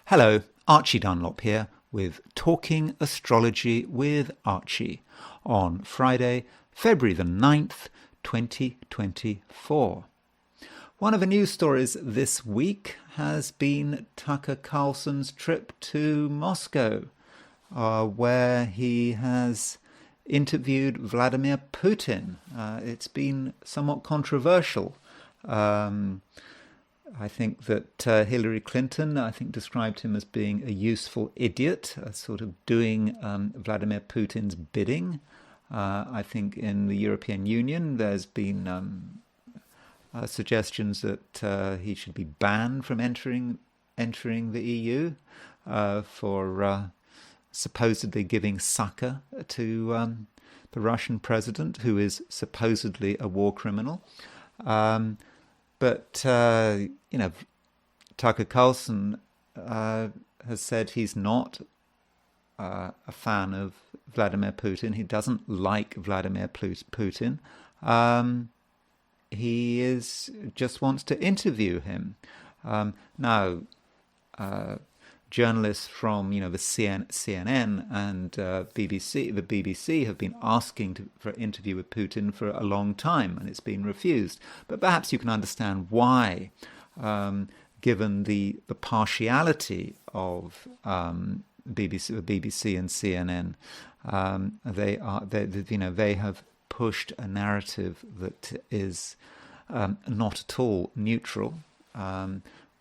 Hello, Archie Dunlop here with Talking Astrology with Archie on Friday, February the 9th, 2024. One of the news stories this week has been Tucker Carlson's trip to Moscow, where he has interviewed Vladimir Putin. It's been somewhat controversial. I think that Hillary Clinton, described him as being a useful idiot, sort of doing Vladimir Putin's bidding. I think in the European Union there's been suggestions that he should be banned from entering the EU for supposedly giving succor to the Russian president, who is supposedly a war criminal. But Tucker Carlson has said he's not a fan of Vladimir Putin. He doesn't like Vladimir Putin. He just wants to interview him. Now, journalists from the CNN and the BBC have been asking for an interview with Putin for a long time, and it's been refused. But perhaps you can understand why, given the partiality of the BBC and CNN. They have pushed a narrative that is not at all neutral.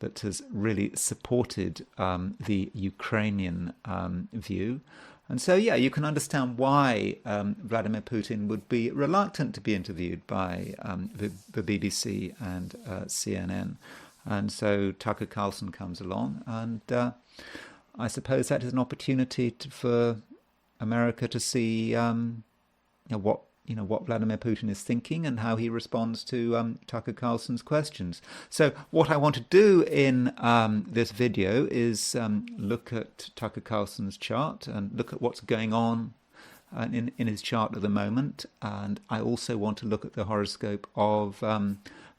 That has really supported the Ukrainian view. And so, you can understand why Vladimir Putin would be reluctant to be interviewed by the BBC and CNN. And so Tucker Carlson comes along, and I suppose that is an opportunity for America to see what Vladimir Putin is thinking and how he responds to Tucker Carlson's questions. So what I want to do in this video is look at Tucker Carlson's chart and look at what's going on in his chart at the moment. And I also want to look at the horoscope of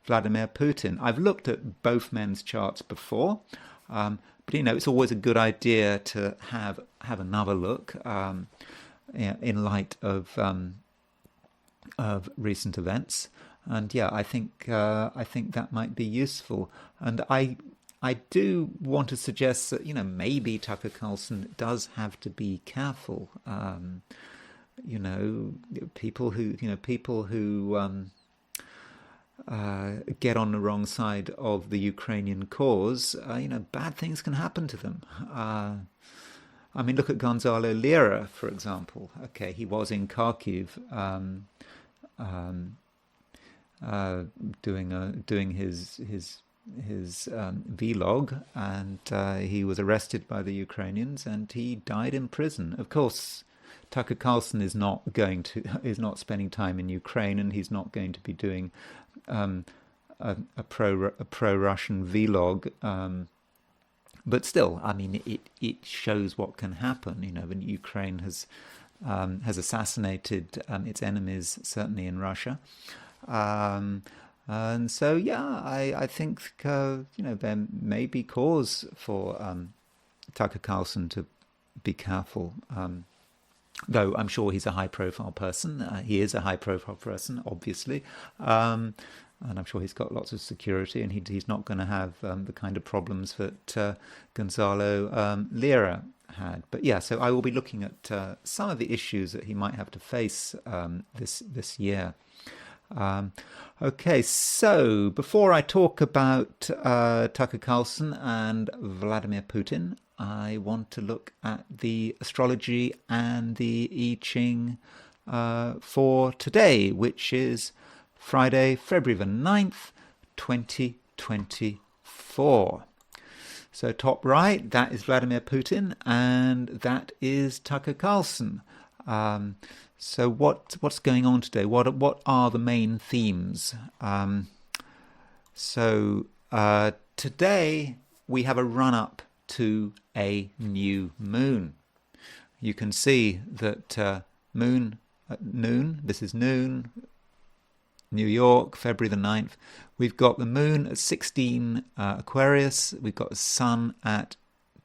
Vladimir Putin. I've looked at both men's charts before, but it's always a good idea to have another look in light of recent events, and I think that might be useful. And I do want to suggest that maybe Tucker Carlson does have to be careful. People who get on the wrong side of the Ukrainian cause, bad things can happen to them. Look at Gonzalo Lira, for example. Okay, he was in Kharkiv doing his vlog, and he was arrested by the Ukrainians, and he died in prison. Of course, Tucker Carlson is not spending time in Ukraine, and he's not going to be doing a pro-Russian vlog. But still, it shows what can happen. When Ukraine has assassinated its enemies, certainly in Russia, and so I think there may be cause for Tucker Carlson to be careful. Though I'm sure he's a high-profile person. He is a high-profile person, obviously. And I'm sure he's got lots of security, and he's not going to have the kind of problems that Gonzalo Lira had. But so I will be looking at some of the issues that he might have to face this year. Okay, so before I talk about Tucker Carlson and Vladimir Putin, I want to look at the astrology and the I Ching for today, which is Friday, February the 9th, 2024. So top right, that is Vladimir Putin, and that is Tucker Carlson. So what's going on today? What are the main themes? Today we have a run-up to a new moon. You can see that moon at noon, this is noon, New York, February the 9th. We've got the moon at 16 Aquarius. We've got the sun at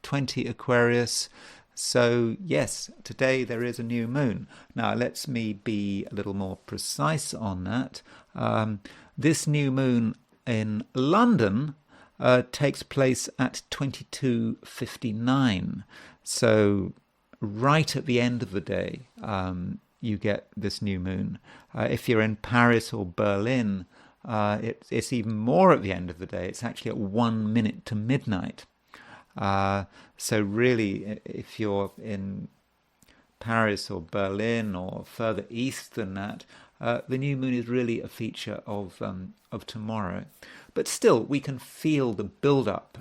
20 Aquarius. So yes, today there is a new moon. Now let me be a little more precise on that. This new moon in London takes place at 22:59. So right at the end of the day, you get this new moon. If you're in Paris or Berlin, it's even more at the end of the day. It's actually at 1 minute to midnight. So really, if you're in Paris or Berlin or further east than that, the new moon is really a feature of tomorrow. But still, we can feel the build-up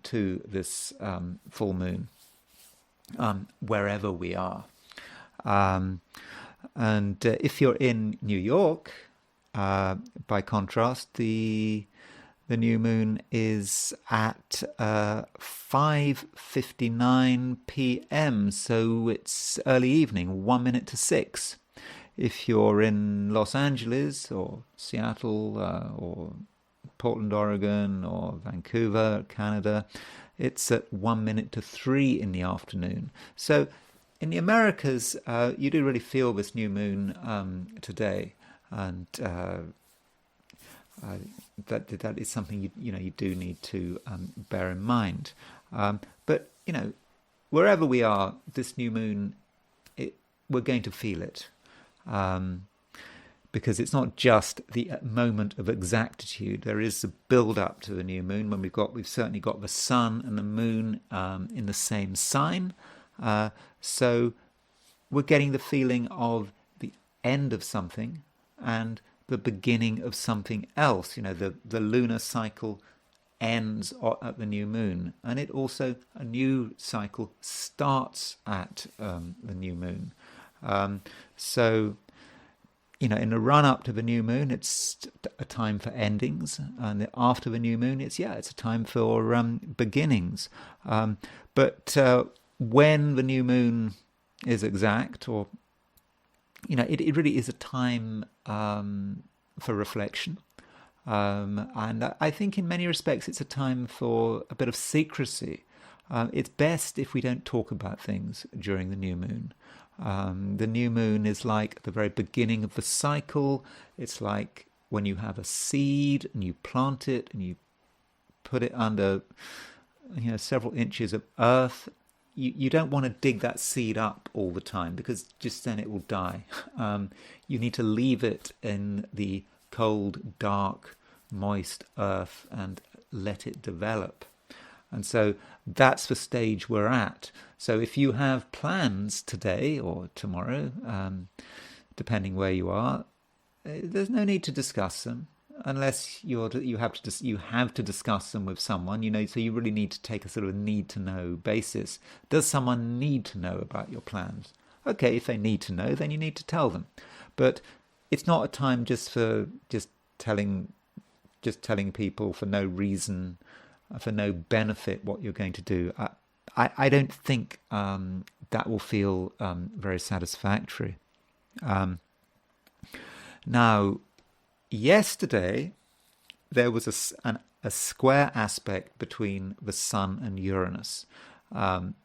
to this full moon wherever we are. And if you're in New York, by contrast, the new moon is at 5:59 p.m, so it's early evening, 1 minute to 6. If you're in Los Angeles or Seattle or Portland, Oregon or Vancouver, Canada, it's at 1 minute to 3 in the afternoon. So in the Americas, you do really feel this new moon today, and that is something you do need to bear in mind. But wherever we are, this new moon, we're going to feel it, because it's not just the moment of exactitude. There is a build up to the new moon when we've certainly got the sun and the moon in the same sign. So we're getting the feeling of the end of something and the beginning of something else. The lunar cycle ends at the new moon, and it also, a new cycle starts at the new moon. So in the run up to the new moon, it's a time for endings, and after the new moon, it's a time for beginnings. But when the new moon is exact, or it really is a time for reflection, and I think in many respects it's a time for a bit of secrecy. It's best if we don't talk about things during the new moon. The new moon is like the very beginning of the cycle. It's like when you have a seed and you plant it and you put it under several inches of earth. You don't want to dig that seed up all the time, because just then it will die. You need to leave it in the cold, dark, moist earth and let it develop. And so that's the stage we're at. So if you have plans today or tomorrow, depending where you are, there's no need to discuss them unless you have to discuss them with someone. So you really need to take a sort of need to know basis. Does someone need to know about your plans? Okay, if they need to know, then you need to tell them. But it's not a time just telling people for no reason, for no benefit, what you're going to do. I don't think that will feel very satisfactory. Now, yesterday there was a square aspect between the Sun and Uranus, and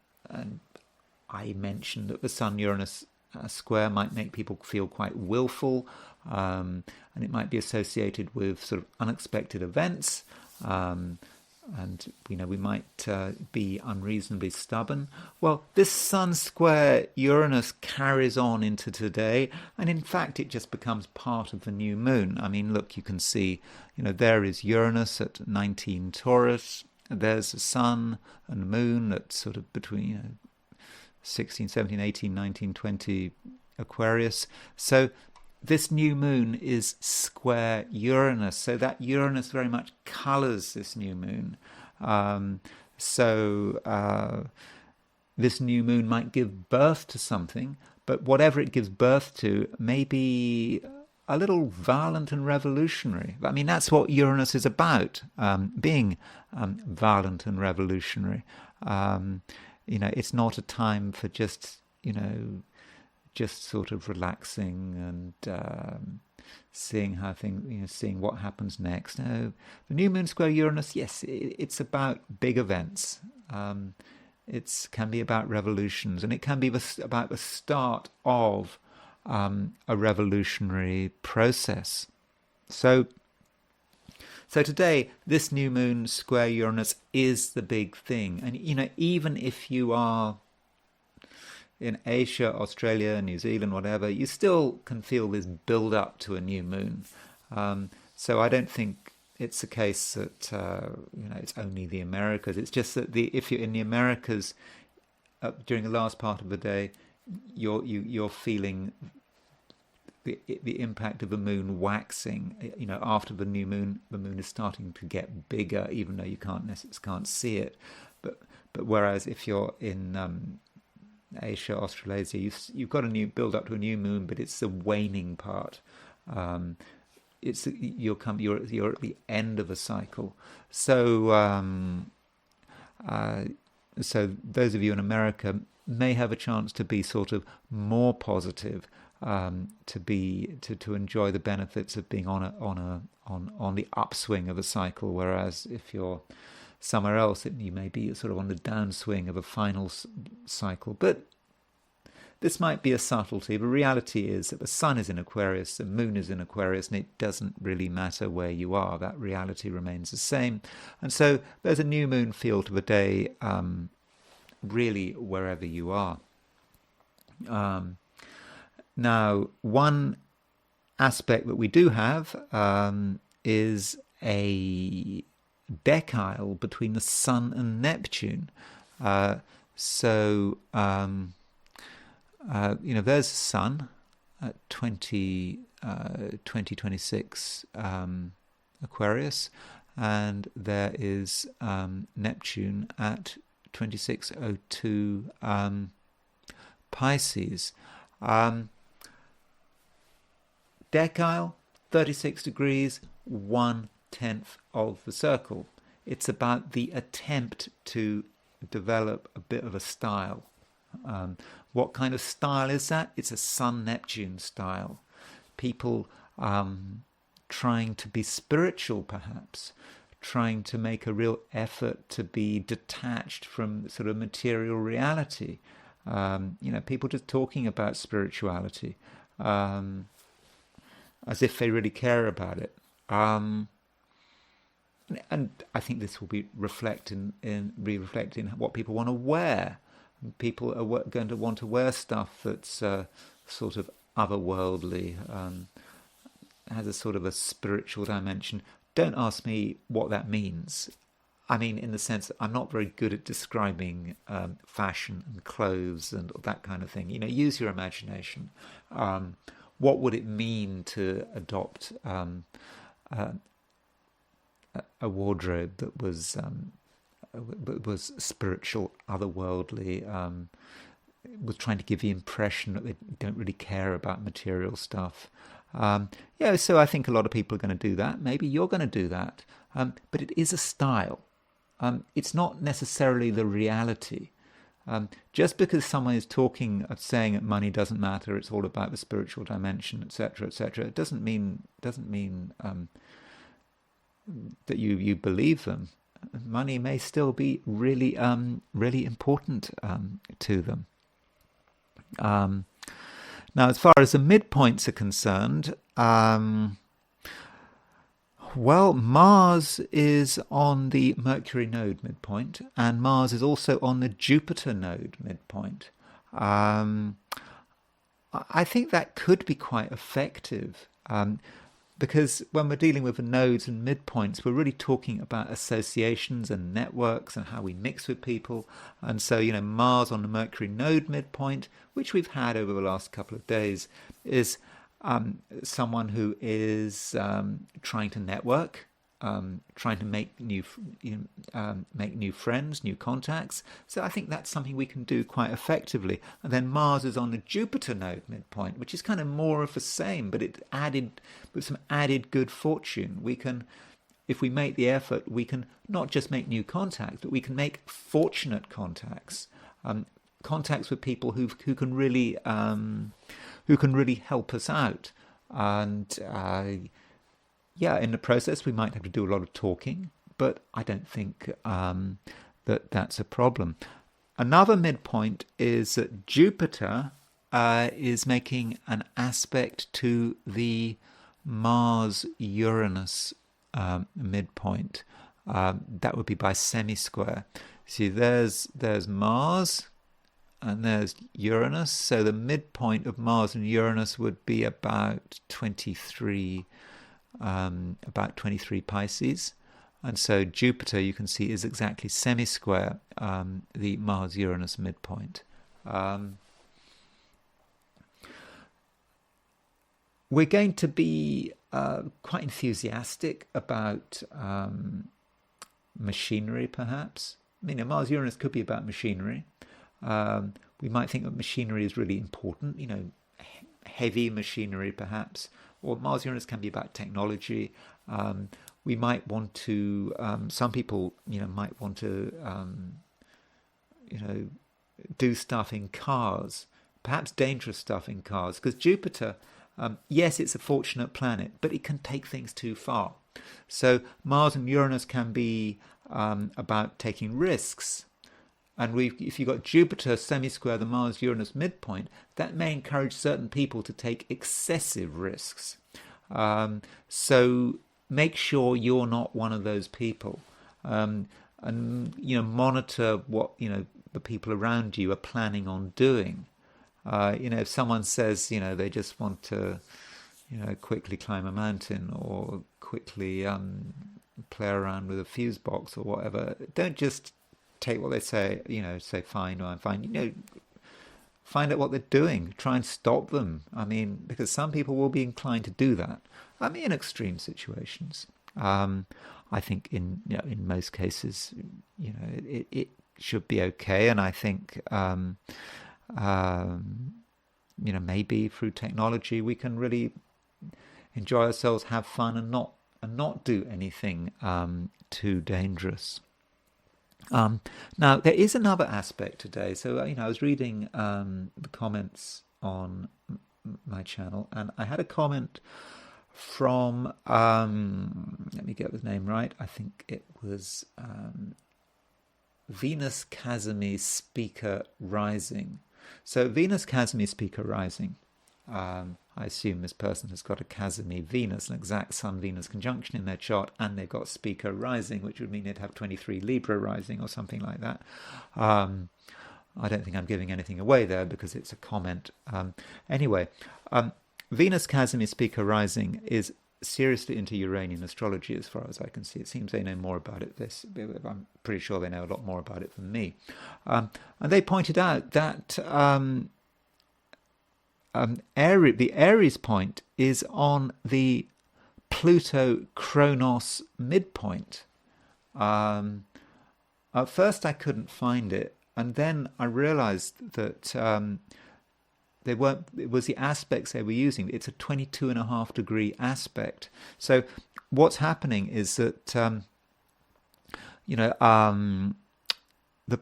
I mentioned that the Sun-Uranus square might make people feel quite willful, and it might be associated with sort of unexpected events. And we might be unreasonably stubborn. Well, this Sun square Uranus carries on into today, and in fact it just becomes part of the new moon. I mean, look, you can see, there is Uranus at 19 Taurus, there's the Sun and the Moon at sort of between 16, 17, 18, 19, 20 Aquarius. So this new moon is square Uranus, so that Uranus very much colours this new moon. This new moon might give birth to something, but whatever it gives birth to may be a little violent and revolutionary. I mean, that's what Uranus is about, being violent and revolutionary. It's not a time for just sort of relaxing and seeing how things, seeing what happens next. No, the new moon square Uranus, yes, it's about big events. it can be about revolutions, and it can be about the start of a revolutionary process. So today, this new moon square Uranus is the big thing. And, even if you are in Asia, Australia, New Zealand, whatever, you still can feel this build up to a new moon. So I don't think it's a case that, it's only the Americas. It's just that if you're in the Americas during the last part of the day, you're feeling the impact of the moon waxing. After the new moon, the moon is starting to get bigger, even though you can't see it. But whereas if you're in Asia, Australasia, you've got a new build up to a new moon, but it's the waning part. You're at the end of a cycle. So those of you in America may have a chance to be sort of more positive, to enjoy the benefits of being on the upswing of a cycle, whereas if you're somewhere else, you may be sort of on the downswing of a final cycle. But this might be a subtlety. The reality is that the sun is in Aquarius, the moon is in Aquarius, and it doesn't really matter where you are. That reality remains the same. And so there's a new moon feel to the day, really wherever you are. Now, one aspect that we do have is a decile between the Sun and Neptune. There's the Sun at 2026 Aquarius, and there is Neptune at 2602 Pisces. Decile, 36 degrees, 1/10 of the circle. It's about the attempt to develop a bit of a style. What kind of style is that? It's a Sun-Neptune style. People trying to be spiritual, perhaps, trying to make a real effort to be detached from sort of material reality. People just talking about spirituality as if they really care about it. And I think this will be reflecting what people want to wear. People are going to want to wear stuff that's sort of otherworldly, has a sort of a spiritual dimension. Don't ask me what that means. I mean, in the sense that I'm not very good at describing fashion and clothes and that kind of thing. Use your imagination. What would it mean to adopt a wardrobe that was spiritual, otherworldly, was trying to give the impression that they don't really care about material stuff? So I think a lot of people are going to do that. Maybe you're going to do that. But it is a style. It's not necessarily the reality. Just because someone is saying that money doesn't matter, it's all about the spiritual dimension, etc., etc., it doesn't mean that you believe them. Money may still be really really important to them. Now, as far as the midpoints are concerned, Mars is on the Mercury node midpoint, and Mars is also on the Jupiter node midpoint. I think that could be quite effective, because when we're dealing with the nodes and midpoints, we're really talking about associations and networks and how we mix with people. And so, Mars on the Mercury node midpoint, which we've had over the last couple of days, is someone who is trying to network, trying to make new friends, new contacts. So I think that's something we can do quite effectively. And then Mars is on the Jupiter node midpoint, which is kind of more of the same, but it added with some added good fortune. We can, if we make the effort, we can not just make new contacts, but we can make fortunate contacts, contacts with people who can really help us out. And in the process, we might have to do a lot of talking, but I don't think that's a problem. Another midpoint is that Jupiter is making an aspect to the Mars-Uranus midpoint. That would be by semi-square. See, there's Mars and there's Uranus. So the midpoint of Mars and Uranus would be about 23 Pisces. And so Jupiter, you can see, is exactly semi-square the Mars-Uranus midpoint. We're going to be quite enthusiastic about machinery, perhaps. I mean, Mars-Uranus could be about machinery. We might think that machinery is really important, heavy machinery, perhaps. Or Mars-Uranus can be about technology. We might want to, some people, might want to, do stuff in cars, perhaps dangerous stuff in cars, because Jupiter, yes, it's a fortunate planet, but it can take things too far. So Mars and Uranus can be about taking risks. And if you've got Jupiter semi-square, the Mars-Uranus midpoint, that may encourage certain people to take excessive risks. So make sure you're not one of those people, and monitor what the people around you are planning on doing. If someone says they just want to quickly climb a mountain or quickly play around with a fuse box or whatever, don't just take what they say. Say fine, or I'm fine. Find out what they're doing. Try and stop them. I mean, because some people will be inclined to do that. I mean, in extreme situations. I think in most cases, it should be okay. And I think maybe through technology we can really enjoy ourselves, have fun, and not do anything too dangerous. Now there is another aspect today. So I was reading the comments on my channel, and I had a comment from let me get the name right. I think it was Venus Casimir Speaker Rising. So Venus Casimir Speaker Rising. I assume this person has got a Casimir Venus, an exact Sun-Venus conjunction in their chart, and they've got Speaker Rising, which would mean they'd have 23 Libra Rising or something like that. I don't think I'm giving anything away there because it's a comment. Anyway, Venus Casimir Speaker Rising is seriously into Uranian astrology as far as I can see. It seems they know more about it. I'm pretty sure they know a lot more about it than me. And they pointed out that the Aries point is on the Pluto-Kronos midpoint. At first I couldn't find it, and then I realized that it was the aspects they were using. It's a 22.5 degree aspect. So what's happening is that the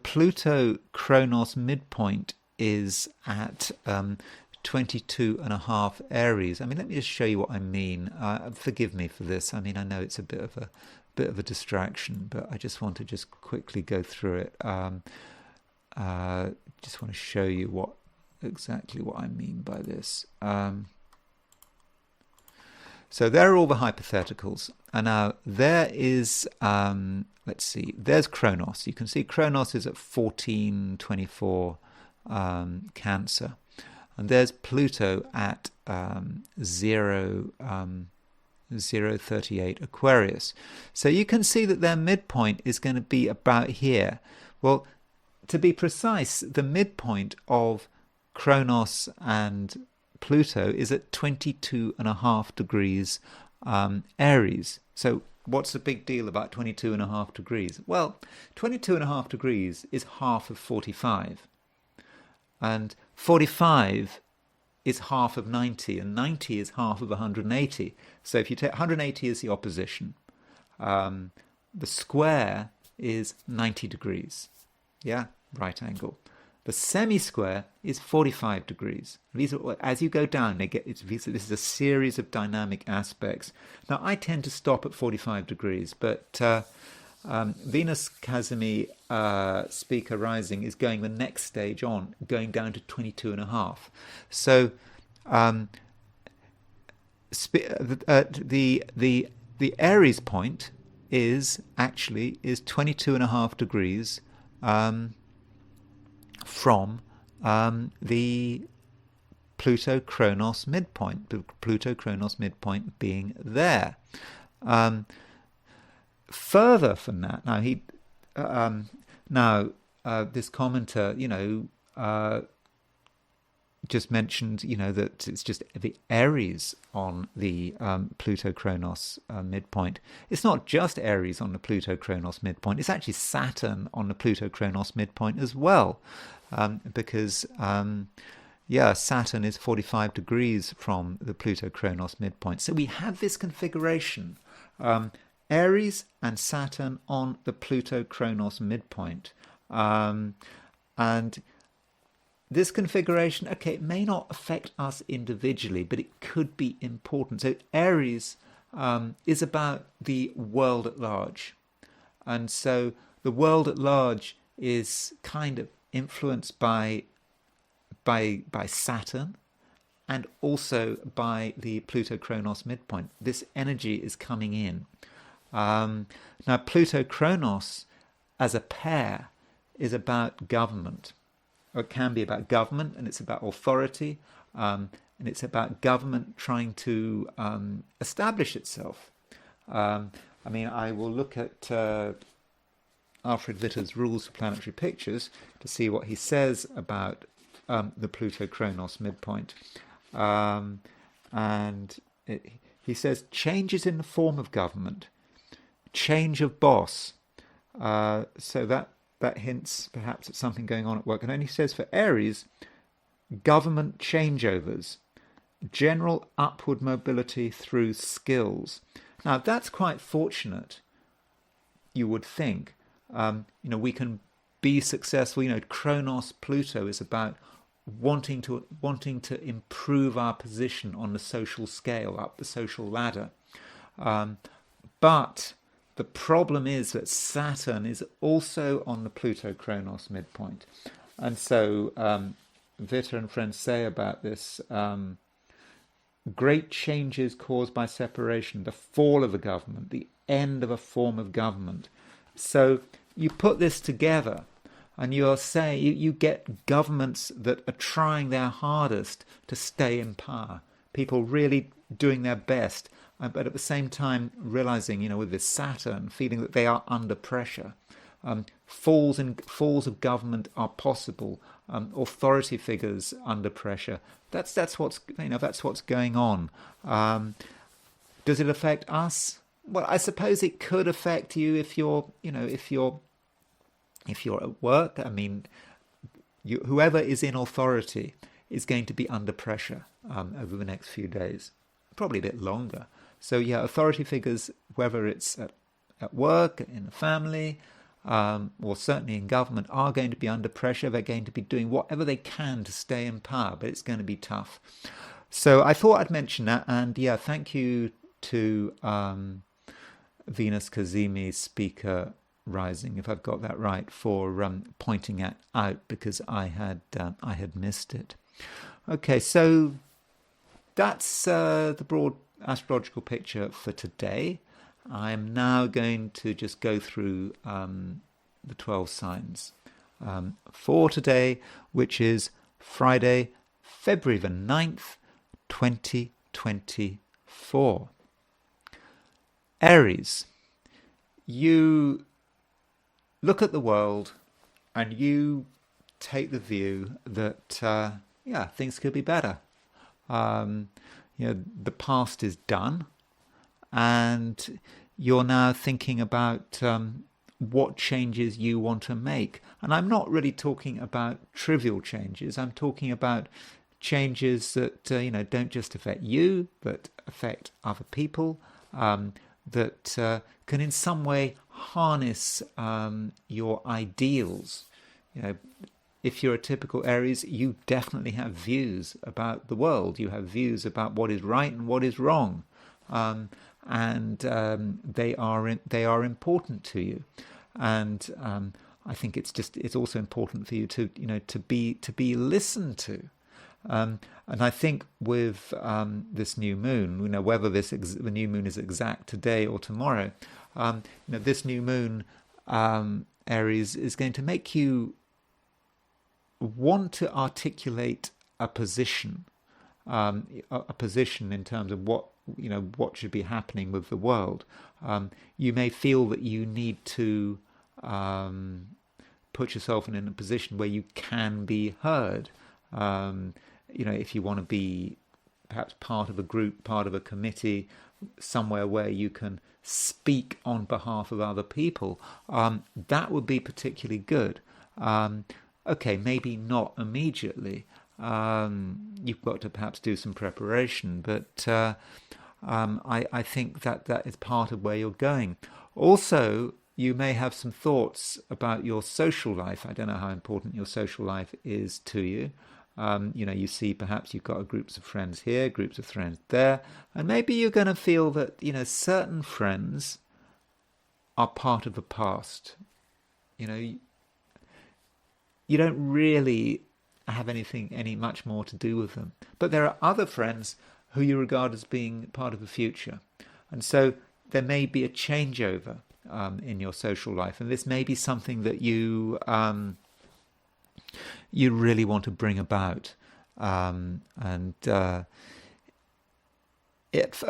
Pluto-Kronos midpoint is at 22.5 Aries. I mean, let me just show you what I mean. Forgive me for this. I mean, I know it's a bit of a distraction, but I just want to quickly go through it. Just want to show you exactly what I mean by this. So there are all the hypotheticals, and now there is let's see, there's Kronos. You can see Kronos is at 1424 Cancer, and there's Pluto at 038 Aquarius. So you can see that their midpoint is going to be about here. Well, to be precise, the midpoint of Kronos and Pluto is at 22.5 degrees Aries. So what's the big deal about 22.5 degrees? Well, 22.5 degrees is half of 45. And 45 is half of 90, and 90 is half of 180. So if you take 180 as the opposition, the square is 90 degrees. Yeah, right angle. The semi-square is 45 degrees. These are, as you go down, this is a series of dynamic aspects. Now, I tend to stop at 45 degrees, but Venus Casimir speaker rising is going the next stage on, going down to 22.5. So the Aries point is 22.5 degrees from the Pluto Kronos midpoint, the Pluto Kronos midpoint being there. Further from that, this commenter, just mentioned, that it's just the Aries on the Pluto Kronos midpoint. It's not just Aries on the Pluto Kronos midpoint. It's actually Saturn on the Pluto Kronos midpoint as well, because Saturn is 45 degrees from the Pluto Kronos midpoint. So we have this configuration, Aries and Saturn on the Pluto Kronos midpoint. And this configuration, it may not affect us individually, but it could be important. So Aries is about the world at large. And so the world at large is kind of influenced by Saturn and also by the Pluto Kronos midpoint. This energy is coming in. Now, Pluto Kronos as a pair is about government. It can be about government, and it's about authority, and it's about government trying to establish itself. I will look at Alfred Witter's Rules for Planetary Pictures to see what he says about the Pluto Kronos midpoint. He says, changes in the form of government, change of boss. So that hints perhaps at something going on at work. And then he says for Aries, government changeovers, general upward mobility through skills. Now, that's quite fortunate, you would think. We can be successful. Kronos Pluto is about wanting to improve our position on the social scale, up the social ladder. But the problem is that Saturn is also on the Pluto Kronos midpoint. And so Witter and friends say about this, great changes caused by separation, the fall of a government, the end of a form of government. So you put this together and you're saying you get governments that are trying their hardest to stay in power, people really doing their best, but at the same time realizing, with this Saturn, feeling that they are under pressure. Falls of government are possible. Authority figures under pressure. That's what's going on. Does it affect us? Well, I suppose it could affect you if you're at work. Whoever is in authority is going to be under pressure over the next few days, probably a bit longer. So authority figures, whether it's at work, in the family, or certainly in government, are going to be under pressure. They're going to be doing whatever they can to stay in power, but it's going to be tough. So I thought I'd mention that, and thank you to Venus Casimir speaker rising, if I've got that right, for pointing it out, because I had missed it. Okay, so that's the broad astrological picture for today. I'm now going to just go through the 12 signs for today, which is Friday, February the 9th, 2024. Aries, you look at the world and you take the view that, things could be better. The past is done, and you're now thinking about what changes you want to make. And I'm not really talking about trivial changes. I'm talking about changes that don't just affect you, but affect other people, that can in some way harness your ideals. If you're a typical Aries, you definitely have views about the world. You have views about what is right and what is wrong. and they are important to you. And I think it's also important for you to be listened to. And I think with this new moon, whether the new moon is exact today or tomorrow, this new moon, Aries, is going to make you want to articulate a position in terms of what should be happening with the world. You may feel that you need to put yourself in a position where you can be heard. If you want to be perhaps part of a group, part of a committee, somewhere where you can speak on behalf of other people, that would be particularly good. Okay, maybe not immediately. You've got to perhaps do some preparation, but I think that is part of where you're going. Also, you may have some thoughts about your social life. I don't know how important your social life is to you. You see perhaps you've got groups of friends here, groups of friends there, and maybe you're going to feel that, certain friends are part of the past. You don't really have any much more to do with them. But there are other friends who you regard as being part of the future. And so there may be a changeover in your social life. And this may be something that you really want to bring about. At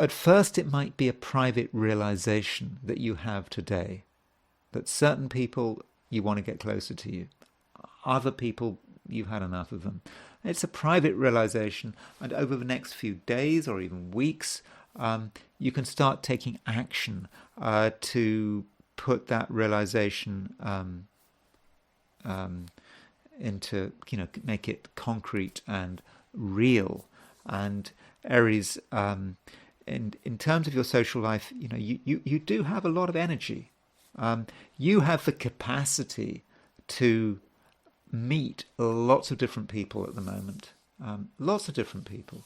first it might be a private realization that you have today, that certain people you want to get closer to you. Other people, you've had enough of them. It's a private realization, and over the next few days or even weeks, you can start taking action to put that realization into, make it concrete and real. And Aries, in terms of your social life, you do have a lot of energy. You have the capacity to meet lots of different people at the moment. Lots of different people.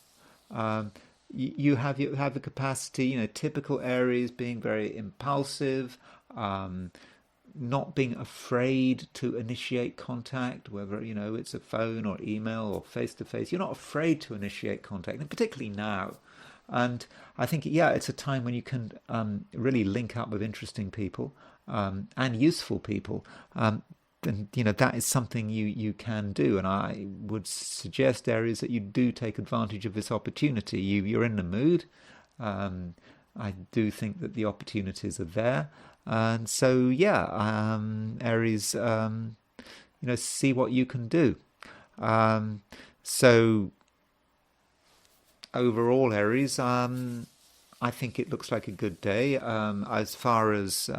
You have the capacity, typical Aries, being very impulsive, not being afraid to initiate contact, whether it's a phone or email or face to face. You're not afraid to initiate contact, and particularly now. And I think, it's a time when you can really link up with interesting people and useful people. And that is something you can do, and I would suggest, Aries, that you do take advantage of this opportunity. You're in the mood. I do think that the opportunities are there, and so Aries, see what you can do. So overall, Aries, I think it looks like a good day. As far as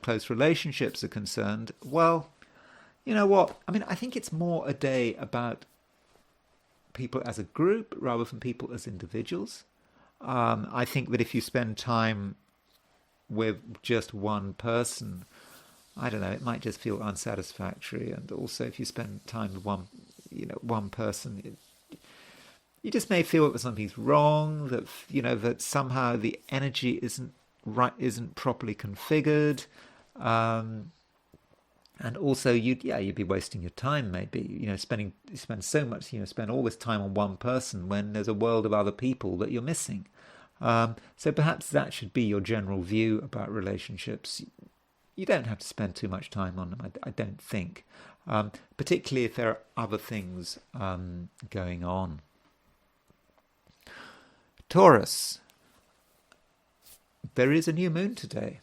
close relationships are concerned, well, you know what? I mean, I think it's more a day about people as a group rather than people as individuals. I think that if you spend time with just one person, I don't know, it might just feel unsatisfactory. And also, if you spend time with one person, you just may feel that something's wrong, that that somehow the energy isn't properly configured, and also you'd be wasting your time, maybe spend all this time on one person when there's a world of other people that you're missing. So perhaps that should be your general view about relationships. You don't have to spend too much time on them, I don't think, particularly if there are other things going on. Taurus. There is a new moon today,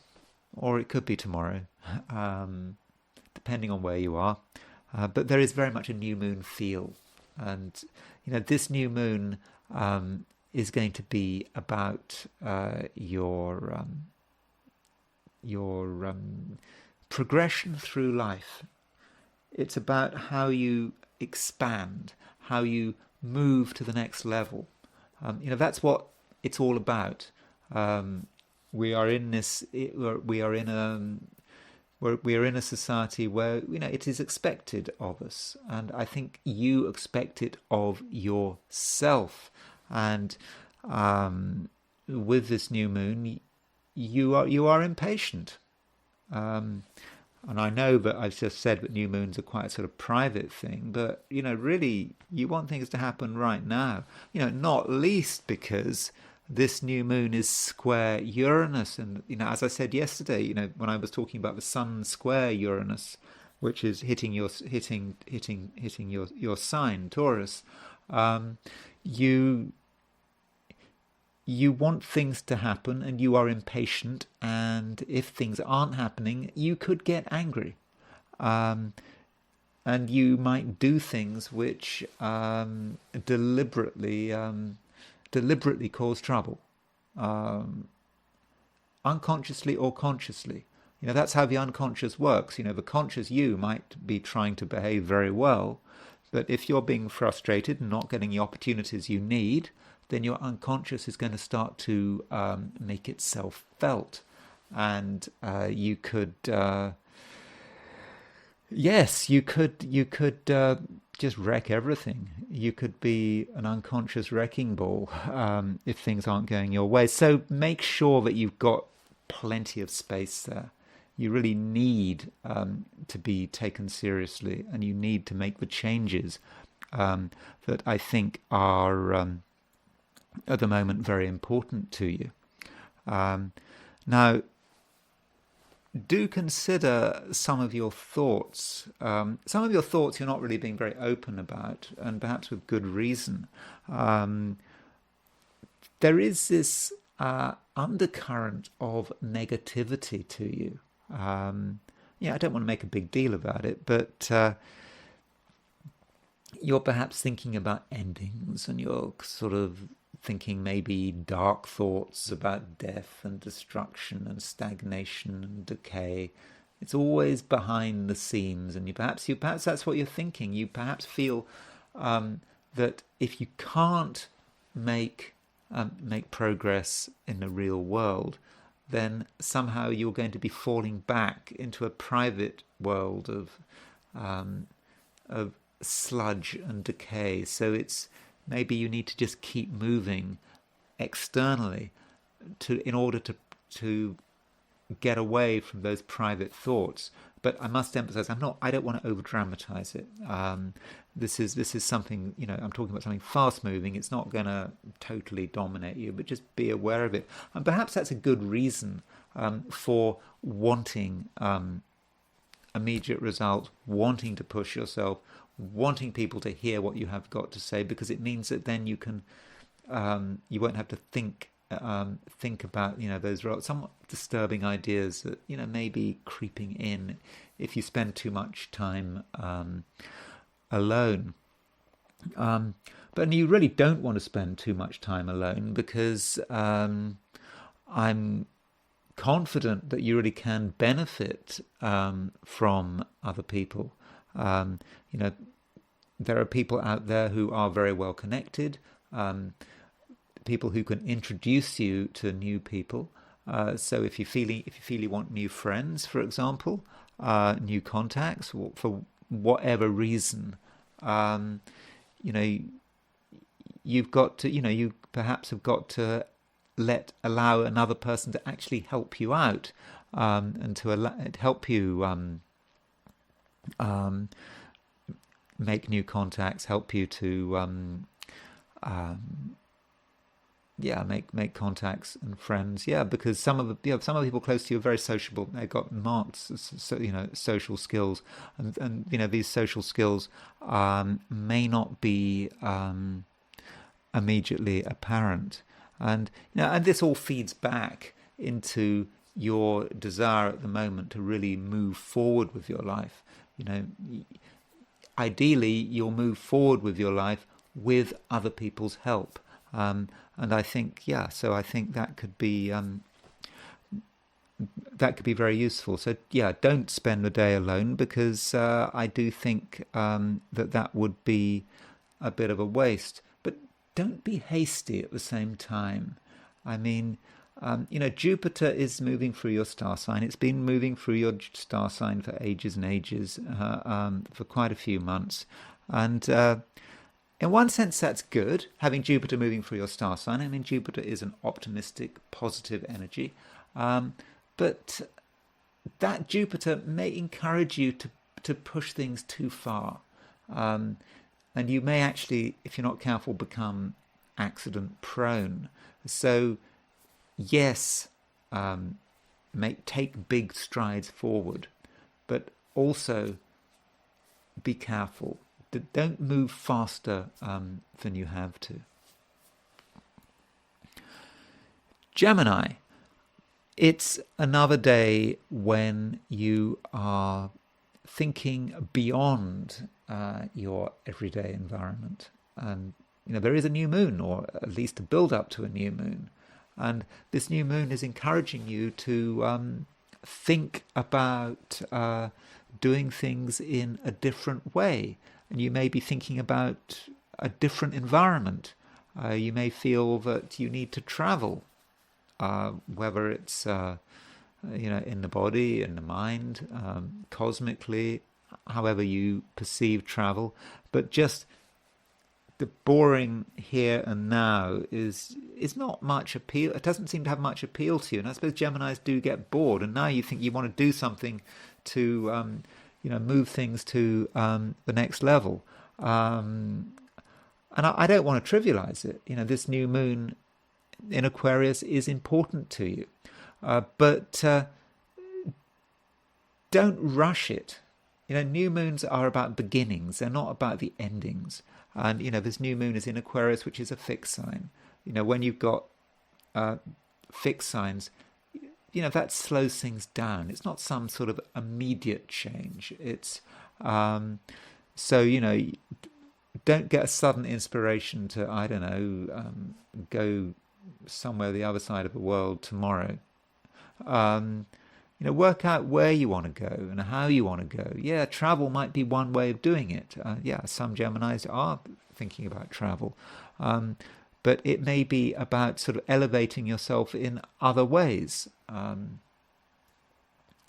or it could be tomorrow, depending on where you are. But there is very much a new moon feel. And, this new moon is going to be about your progression through life. It's about how you expand, how you move to the next level. That's what it's all about. We are in a society where it is expected of us, and I think you expect it of yourself. And with this new moon, you are impatient. And I know that I've just said that new moons are quite a sort of private thing, but, really you want things to happen right now, not least because this new moon is square Uranus. And, as I said yesterday, when I was talking about the sun square Uranus, which is hitting your sign, Taurus, you want things to happen and you are impatient, and if things aren't happening, you could get angry. And you might do things which deliberately cause trouble, unconsciously or consciously. That's how the unconscious works. The conscious you might be trying to behave very well, but if you're being frustrated and not getting the opportunities you need, then your unconscious is going to start to make itself felt. And you could, you could just wreck everything. You could be an unconscious wrecking ball if things aren't going your way. So make sure that you've got plenty of space there. You really need to be taken seriously, and you need to make the changes that I think are at the moment very important to you. Now, do consider some of your thoughts. Some of your thoughts you're not really being very open about, and perhaps with good reason. There is this undercurrent of negativity to you. I don't want to make a big deal about it, but you're perhaps thinking about endings, and you're sort of thinking maybe dark thoughts about death and destruction and stagnation and decay. It's always behind the scenes, and perhaps that's what you're thinking. You perhaps feel that if you can't make progress in the real world, then somehow you're going to be falling back into a private world of sludge and decay. So it's maybe you need to just keep moving externally in order to get away from those private thoughts. But I must emphasize, I don't want to over dramatize it. This is something, I'm talking about something fast moving. It's not going to totally dominate you, but just be aware of it. And perhaps that's a good reason for wanting immediate results, wanting to push yourself, wanting people to hear what you have got to say, because it means that then you can, you won't have to think about, those somewhat disturbing ideas that, may be creeping in if you spend too much time alone. But you really don't want to spend too much time alone, because I'm confident that you really can benefit from other people. There are people out there who are very well connected, people who can introduce you to new people. So if you feel you want new friends, for example, new contacts, for whatever reason, you've got to, you perhaps have got to allow another person to actually help you out, and to help you make new contacts, help you to make contacts and friends. Because some of the people close to you are very sociable. They've got marked social skills, and these social skills may not be immediately apparent, and and this all feeds back into your desire at the moment to really move forward with your life. Ideally, you'll move forward with your life with other people's help. And I think, so I think that could be very useful. So don't spend the day alone, because I do think that would be a bit of a waste. But don't be hasty at the same time. I mean, Jupiter is moving through your star sign. It's been moving through your star sign for ages and ages, for quite a few months, and in one sense, that's good, having Jupiter moving through your star sign. I mean, Jupiter is an optimistic, positive energy. But that Jupiter may encourage you to push things too far. And you may actually, if you're not careful, become accident prone. So, yes, take big strides forward, but also be careful. Don't move faster than you have to. Gemini, it's another day when you are thinking beyond your everyday environment. And there is a new moon, or at least a build up to a new moon. And this new moon is encouraging you to think about doing things in a different way. And you may be thinking about a different environment. You may feel that you need to travel, whether it's in the body, in the mind, cosmically, however you perceive travel. But just the boring here and now is not much appeal. It doesn't seem to have much appeal to you. And I suppose Geminis do get bored. And now you think you want to do something to move things to the next level. And I don't want to trivialize it. This new moon in Aquarius is important to you. But don't rush it. New moons are about beginnings. They're not about the endings. And, this new moon is in Aquarius, which is a fixed sign. When you've got fixed signs, that slows things down. It's not some sort of immediate change. It's don't get a sudden inspiration to, I don't know, go somewhere the other side of the world tomorrow. Work out where you want to go and how you want to go. Yeah, travel might be one way of doing it. Some Geminis are thinking about travel. But it may be about sort of elevating yourself in other ways.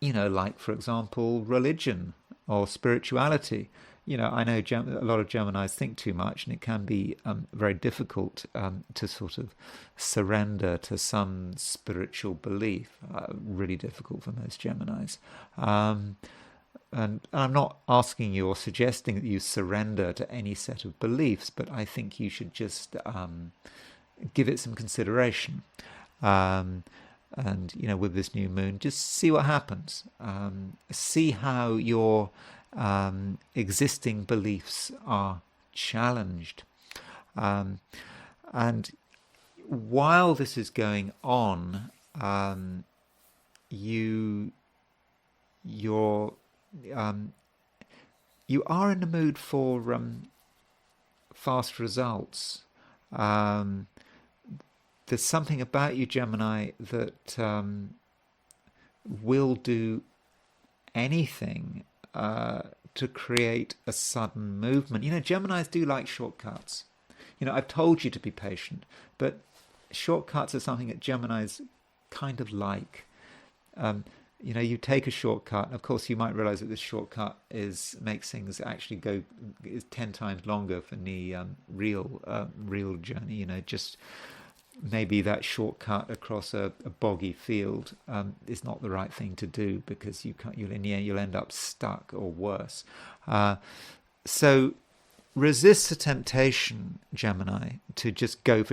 Like, for example, religion or spirituality. I know a lot of Geminis think too much, and it can be very difficult to sort of surrender to some spiritual belief. Really difficult for most Geminis. And I'm not asking you or suggesting that you surrender to any set of beliefs, but I think you should just give it some consideration. And, with this new moon, just see what happens. See how your existing beliefs are challenged. And while this is going on, you are in the mood for fast results. There's something about you, Gemini, that will do anything to create a sudden movement. Geminis do like shortcuts. I've told you to be patient, but shortcuts are something that Geminis kind of like. You take a shortcut. Of course, you might realize that this shortcut makes things actually is 10 times longer than the real journey. Just maybe that shortcut across a boggy field is not the right thing to do, because you'll end up stuck or worse. So resist the temptation, Gemini, to just go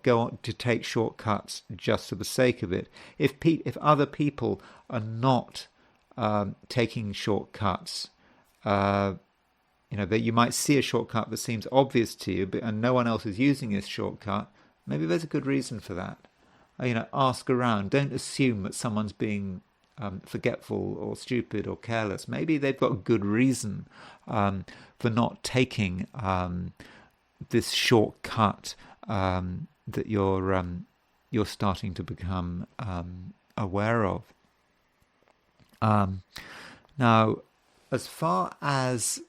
on to take shortcuts just for the sake of it. If other people are not taking shortcuts, that you might see a shortcut that seems obvious to you, and no one else is using this shortcut, maybe there's a good reason for that. Ask around. Don't assume that someone's being forgetful or stupid or careless. Maybe they've got a good reason for not taking this shortcut that you're starting to become aware of. Now, as far as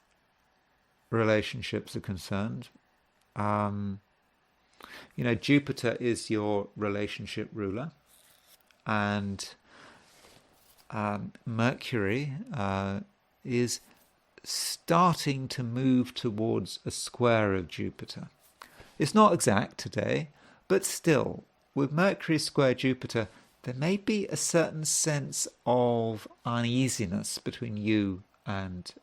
relationships are concerned, Jupiter is your relationship ruler, and Mercury is starting to move towards a square of Jupiter. It's not exact today, but still, with Mercury square Jupiter, there may be a certain sense of uneasiness between you and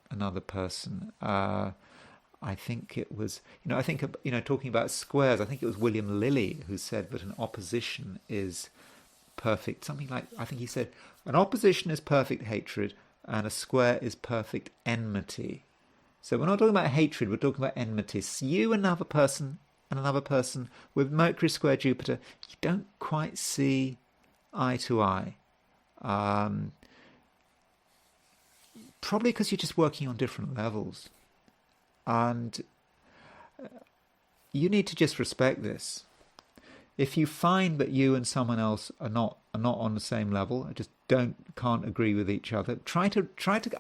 another person. I think it was, talking about squares, I think it was William Lilly who said that an opposition is perfect. Something like, I think he said, an opposition is perfect hatred and a square is perfect enmity. So we're not talking about hatred, we're talking about enmity. So you, another person, and another person with Mercury square Jupiter, you don't quite see eye to eye. Probably because you're just working on different levels. And you need to just respect this. If you find that you and someone else are not on the same level, just can't agree with each other, try to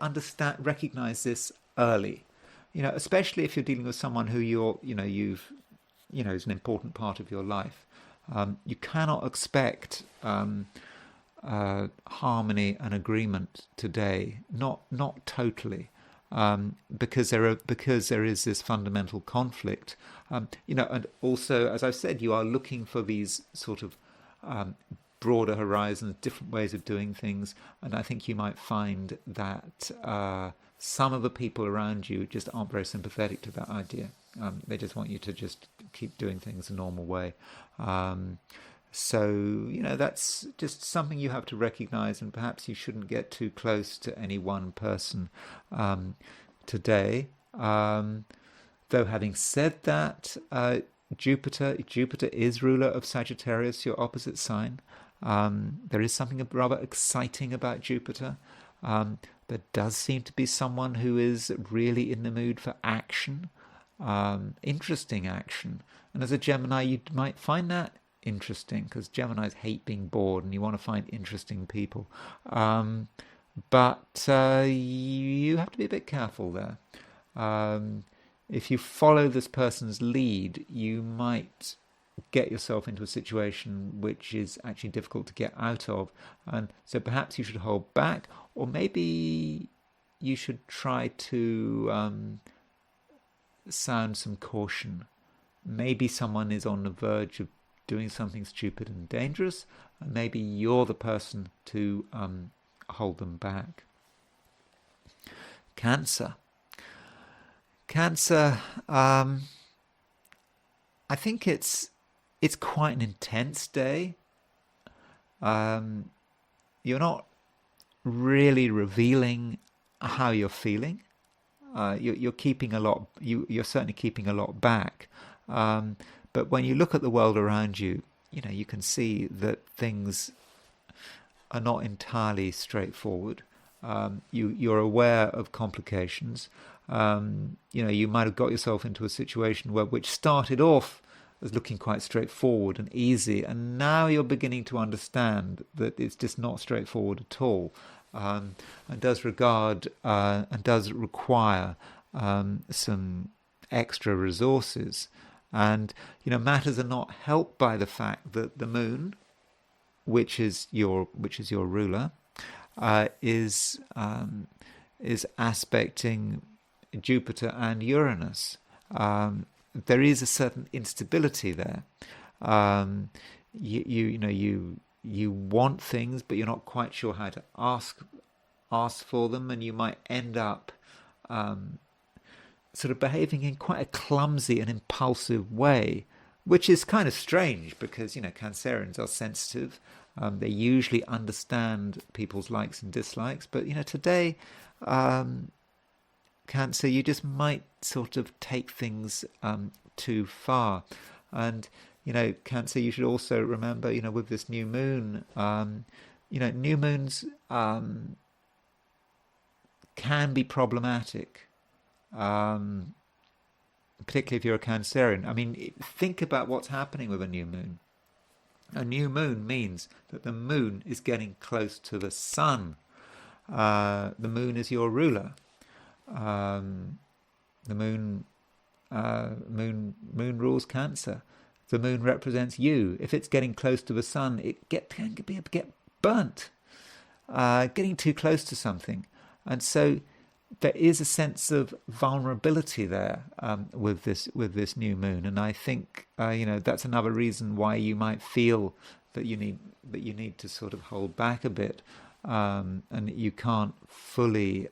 understand, recognize this early. Especially if you're dealing with someone who is an important part of your life. You cannot expect harmony and agreement today. Not totally. Because there is this fundamental conflict, and also, as I've said, you are looking for these sort of broader horizons, different ways of doing things, and I think you might find that some of the people around you just aren't very sympathetic to that idea. They just want you to just keep doing things the normal way. So, that's just something you have to recognize, and perhaps you shouldn't get too close to any one person today. Though having said that, Jupiter is ruler of Sagittarius, your opposite sign. There is something rather exciting about Jupiter. There does seem to be someone who is really in the mood for action, interesting action. And as a Gemini, you might find that interesting, because Geminis hate being bored and you want to find interesting people. But you have to be a bit careful there. If you follow this person's lead, you might get yourself into a situation which is actually difficult to get out of. And so perhaps you should hold back, or maybe you should try to sound some caution. Maybe someone is on the verge of doing something stupid and dangerous, and maybe you're the person to hold them back. Cancer, I think it's quite an intense day. You're not really revealing how you're feeling. You're keeping a lot. You're certainly keeping a lot back. But when you look at the world around you, you can see that things are not entirely straightforward. You're aware of complications. You might have got yourself into a situation which started off as looking quite straightforward and easy, and now you're beginning to understand that it's just not straightforward at all, and does require some extra resources. And matters are not helped by the fact that the moon, which is your ruler, is aspecting Jupiter and Uranus. There is a certain instability there. You want things, but you're not quite sure how to ask for them, and you might end up sort of behaving in quite a clumsy and impulsive way, which is kind of strange because, Cancerians are sensitive. They usually understand people's likes and dislikes. But, today, Cancer, you just might sort of take things too far. And, Cancer, you should also remember, with this new moon, new moons can be problematic. Particularly if you're a Cancerian. I mean, think about what's happening with a new moon. A new moon means that the moon is getting close to the sun. The moon is your ruler. The moon rules Cancer. The moon represents you. If it's getting close to the sun, it can get burnt. Getting too close to something, and so there is a sense of vulnerability there with this new moon, and I think that's another reason why you might feel that you need to sort of hold back a bit, and that you can't fully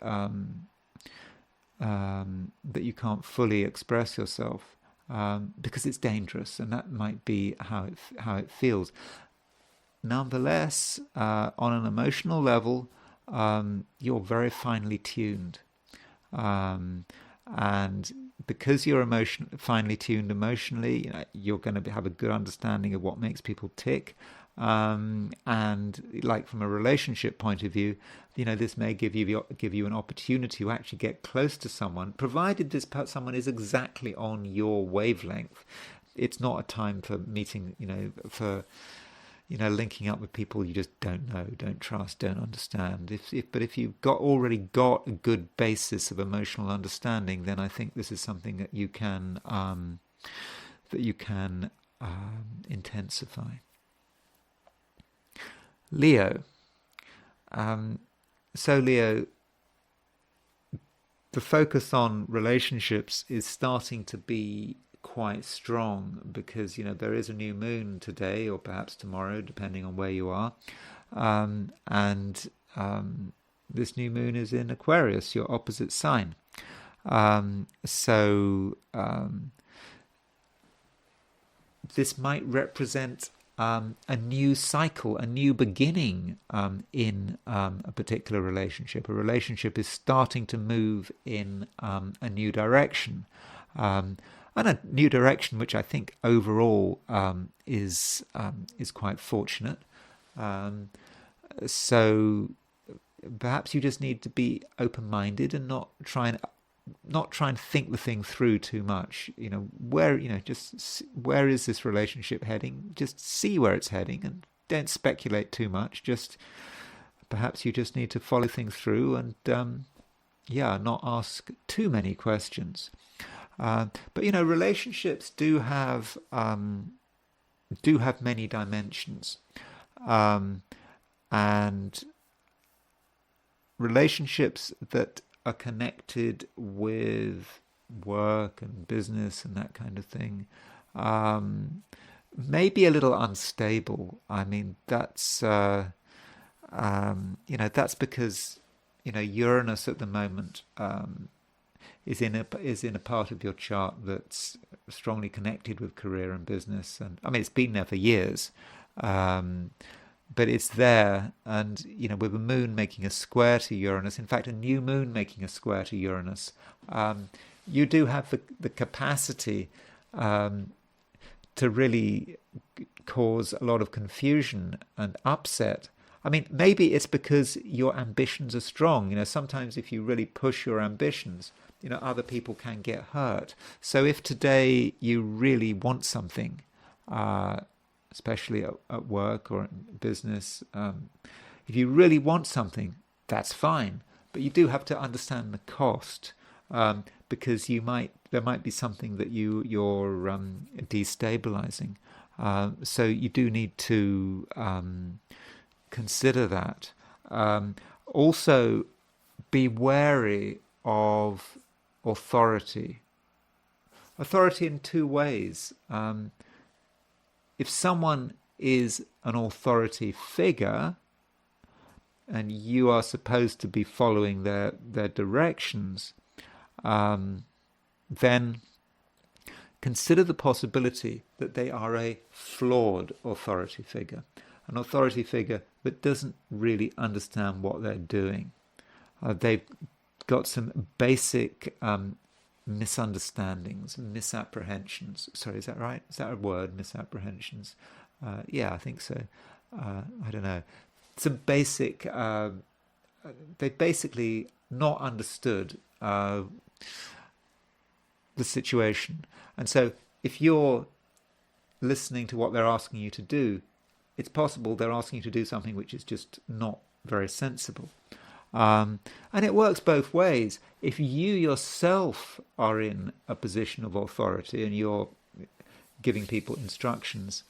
express yourself because it's dangerous, and that might be how it feels. Nonetheless, on an emotional level, you're very finely tuned. And because you're finely tuned emotionally, you're going to have a good understanding of what makes people tick. And like from a relationship point of view, this may give you an opportunity to actually get close to someone, provided this someone is exactly on your wavelength. It's not a time for meeting, linking up with people you just don't know, don't trust, don't understand. But if you've already got a good basis of emotional understanding, then I think this is something that you can intensify. Leo. So Leo, the focus on relationships is starting to be quite strong because there is a new moon today or perhaps tomorrow, depending on where you are, and this new moon is in Aquarius, your opposite sign. So this might represent a new cycle, a new beginning in a particular relationship. A relationship is starting to move in a new direction. And a new direction, which I think overall is quite fortunate. So perhaps you just need to be open-minded and not try and think the thing through too much. Where is this relationship heading? Just see where it's heading and don't speculate too much. Perhaps you just need to follow things through and not ask too many questions. But relationships do have many dimensions, and relationships that are connected with work and business and that kind of thing may be a little unstable. I mean, that's because Uranus at the moment is in a part of your chart that's strongly connected with career and business, and I mean it's been there for years, but it's there, and with the moon making a square to Uranus, in fact a new moon making a square to Uranus, you do have the capacity to really cause a lot of confusion and upset. I mean, maybe it's because your ambitions are strong. Sometimes if you really push your ambitions, other people can get hurt. So if today you really want something, especially at work or in business, if you really want something, that's fine. But you do have to understand the cost, because there might be something that you're destabilizing. So you do need to consider that. Also, be wary of authority. Authority in two ways. If someone is an authority figure and you are supposed to be following their directions, then consider the possibility that they are a flawed authority figure, an authority figure that doesn't really understand what they're doing. They've got some basic misunderstandings, misapprehensions. Sorry, is that right? Is that a word, misapprehensions? Yeah, I think so. I don't know. Some basic... they've basically not understood the situation. And so if you're listening to what they're asking you to do, it's possible they're asking you to do something which is just not very sensible. And it works both ways. If you yourself are in a position of authority and you're giving people instructions,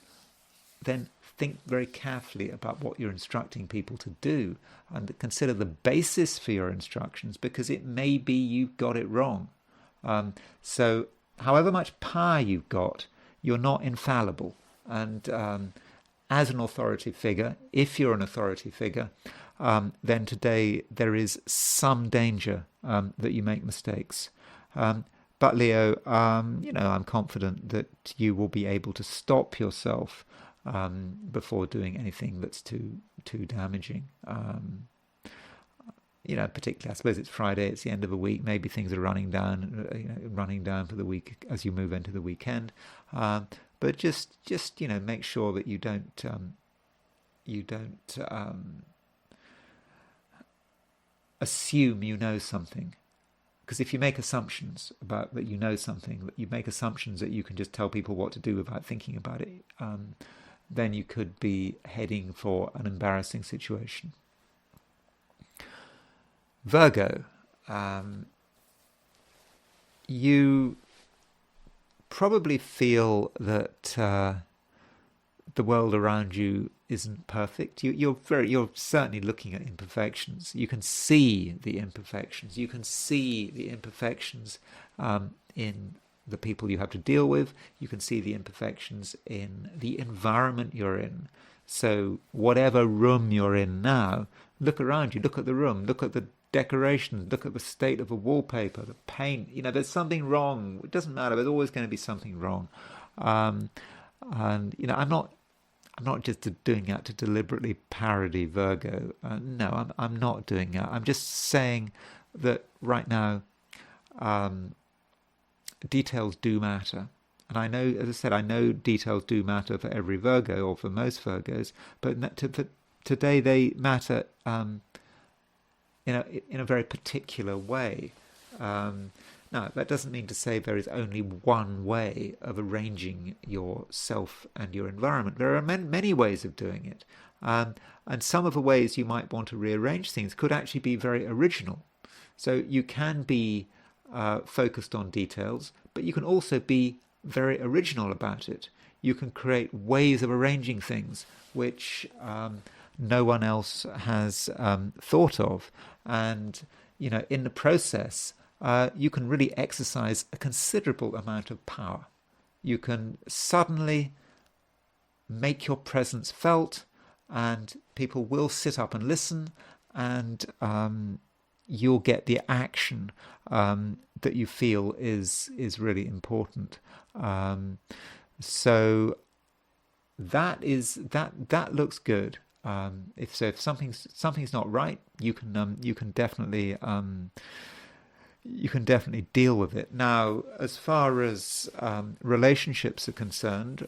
then think very carefully about what you're instructing people to do, and consider the basis for your instructions, because it may be you've got it wrong. So however much power you've got, you're not infallible. And as an authority figure, if you're an authority figure, then today there is some danger that you make mistakes. But Leo, I'm confident that you will be able to stop yourself before doing anything that's too damaging. Particularly, I suppose it's Friday, it's the end of a week, maybe things are running down for the week as you move into the weekend. But just make sure that you don't assume you know something. Because if you make assumptions about that you know something, that you make assumptions that you can just tell people what to do without thinking about it, then you could be heading for an embarrassing situation. Virgo, you probably feel that the world around you isn't perfect. You're certainly looking at imperfections. You can see the imperfections. You can see the imperfections in the people you have to deal with. You can see the imperfections in the environment you're in. So whatever room you're in now, look around you. Look at the room. Look at the decorations. Look at the state of the wallpaper, the paint. There's something wrong. It doesn't matter. There's always going to be something wrong. And I'm not just doing that to deliberately parody Virgo. No, I'm not doing that. I'm just saying that right now, details do matter. And I know, as I said, I know details do matter for every Virgo, or for most Virgos, but today they matter in a very particular way. Now, that doesn't mean to say there is only one way of arranging yourself and your environment. There are many ways of doing it. And some of the ways you might want to rearrange things could actually be very original. So you can be focused on details, but you can also be very original about it. You can create ways of arranging things which no one else has thought of. And, in the process, you can really exercise a considerable amount of power. You can suddenly make your presence felt, and people will sit up and listen, and you'll get the action that you feel is really important. So that looks good. If something's not right, you can definitely deal with it. Now, as far as relationships are concerned,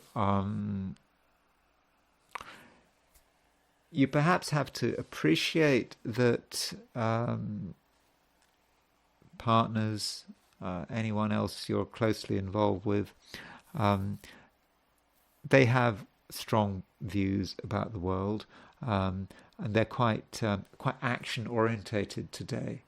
you perhaps have to appreciate that partners, anyone else you're closely involved with, they have strong views about the world, and they're quite action orientated today.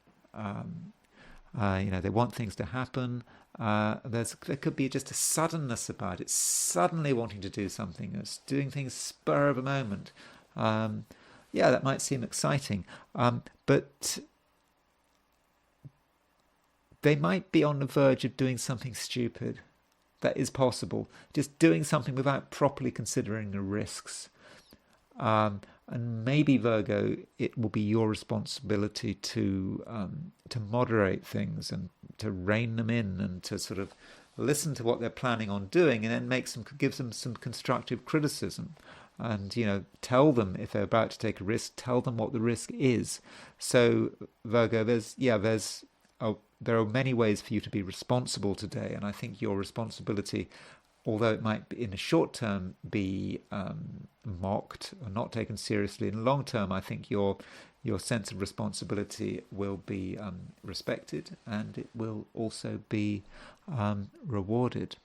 They want things to happen. There could be just a suddenness about it, suddenly wanting to do something, doing things spur of a moment. That might seem exciting, but they might be on the verge of doing something stupid. That is possible. Just doing something without properly considering the risks. And maybe, Virgo, it will be your responsibility to moderate things and to rein them in, and to sort of listen to what they're planning on doing, and then give them some constructive criticism, and tell them if they're about to take a risk, tell them what the risk is. So, Virgo, there are many ways for you to be responsible today, and I think your responsibility, although it might be in the short term be mocked or not taken seriously, in the long term, I think your sense of responsibility will be respected, and it will also be rewarded.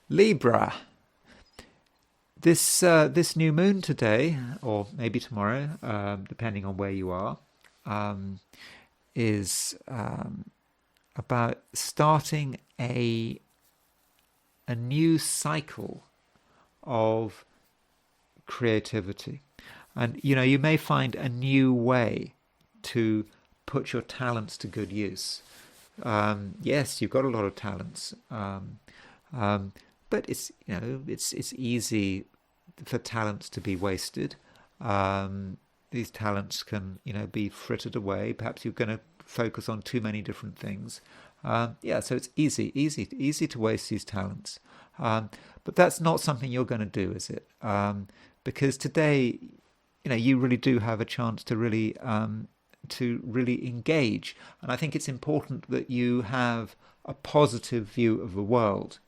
Libra. This new moon today, or maybe tomorrow, depending on where you are, is about starting a new cycle of creativity. And, you may find a new way to put your talents to good use. Yes, you've got a lot of talents, but it's easy for talents to be wasted. These talents can, be frittered away. Perhaps you're going to focus on too many different things. So it's easy to waste these talents. But that's not something you're going to do, is it? Because today, you really do have a chance to really engage. And I think it's important that you have a positive view of the world.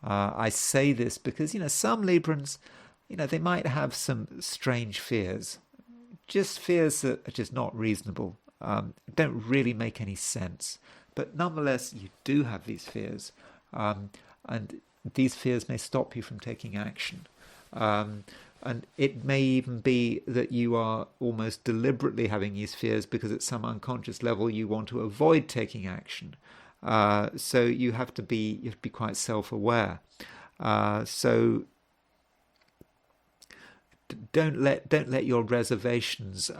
I say this because, some Librans, they might have some strange fears, just fears that are just not reasonable, don't really make any sense. But nonetheless, you do have these fears, and these fears may stop you from taking action. And it may even be that you are almost deliberately having these fears because at some unconscious level you want to avoid taking action. So you have to be quite self-aware. So don't let your reservations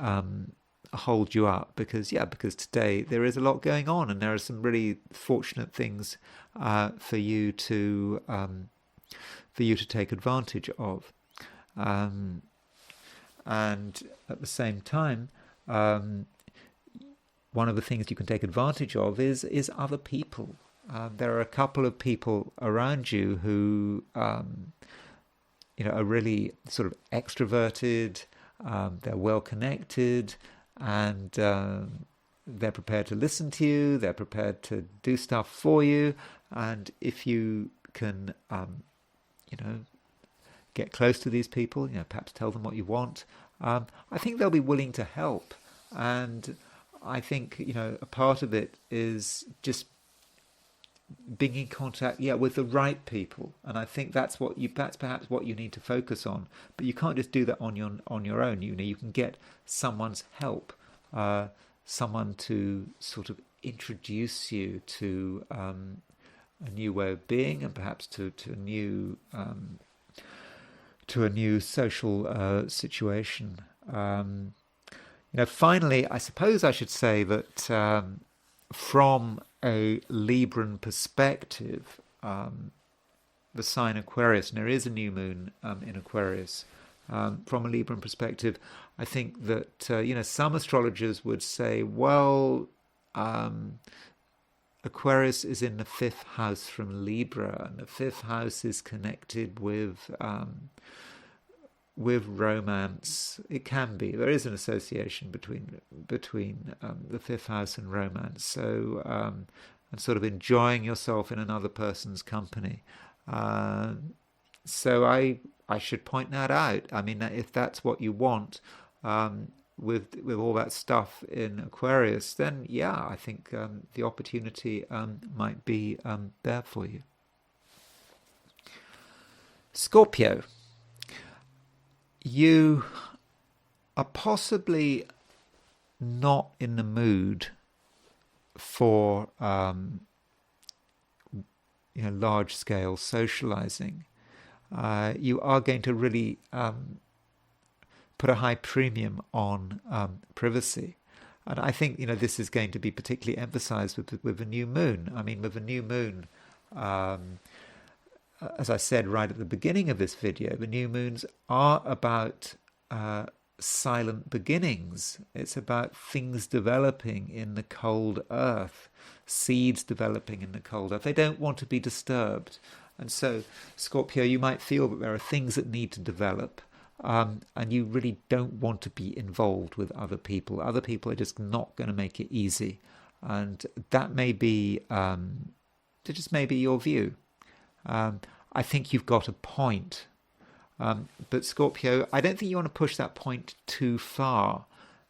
hold you up, because today there is a lot going on, and there are some really fortunate things for you to take advantage of. And at the same time, one of the things you can take advantage of is other people. There are a couple of people around you who are really sort of extroverted. They're well connected, and they're prepared to listen to you. They're prepared to do stuff for you. And if you can, get close to these people, perhaps tell them what you want, I think they'll be willing to help. And I think, a part of it is just being in contact, with the right people. And I think that's perhaps what you need to focus on. But you can't just do that on your own. You can get someone's help, someone to sort of introduce you to a new way of being, and perhaps to a new social situation. Finally, I suppose I should say that from a Libran perspective, the sign Aquarius, and there is a new moon in Aquarius. From a Libran perspective, I think that some astrologers would say, well, Aquarius is in the 5th house from Libra, and the 5th house is connected with romance. It can be. There is an association between the 5th house and romance. So, and sort of enjoying yourself in another person's company. So I should point that out. I mean, if that's what you want, with all that stuff in Aquarius, then I think the opportunity might be there for you. Scorpio, you are possibly not in the mood for large-scale socializing. You are going to really put a high premium on privacy. And I think, this is going to be particularly emphasized with the new moon. I mean, with the new moon, as I said right at the beginning of this video, the new moons are about silent beginnings. It's about things developing in the cold earth, seeds developing in the cold earth. They don't want to be disturbed. And so, Scorpio, you might feel that there are things that need to develop. And you really don't want to be involved with other people. Other people are just not going to make it easy. And that may be, your view. I think you've got a point. But Scorpio, I don't think you want to push that point too far.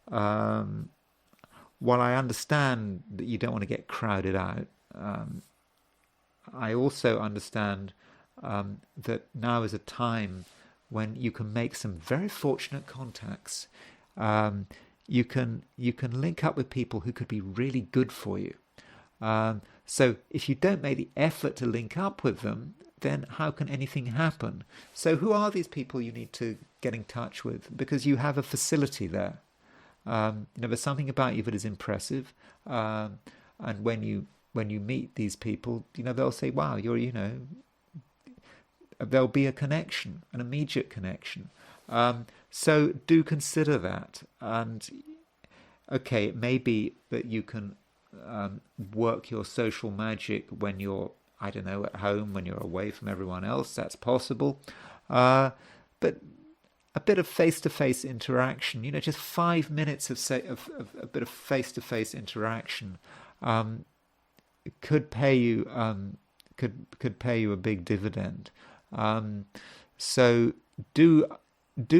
While I understand that you don't want to get crowded out, I also understand that now is a time when you can make some very fortunate contacts. You can link up with people who could be really good for you. So if you don't make the effort to link up with them, then how can anything happen? So who are these people you need to get in touch with? Because you have a facility there. There's something about you that is impressive. And when you meet these people, they'll say, wow, there'll be a connection, an immediate connection. So do consider that. And okay, it may be that you can work your social magic when you're, I don't know, at home, when you're away from everyone else. That's possible. But a bit of face-to-face interaction, just 5 minutes of a bit of face-to-face interaction could pay you could pay you a big dividend. So do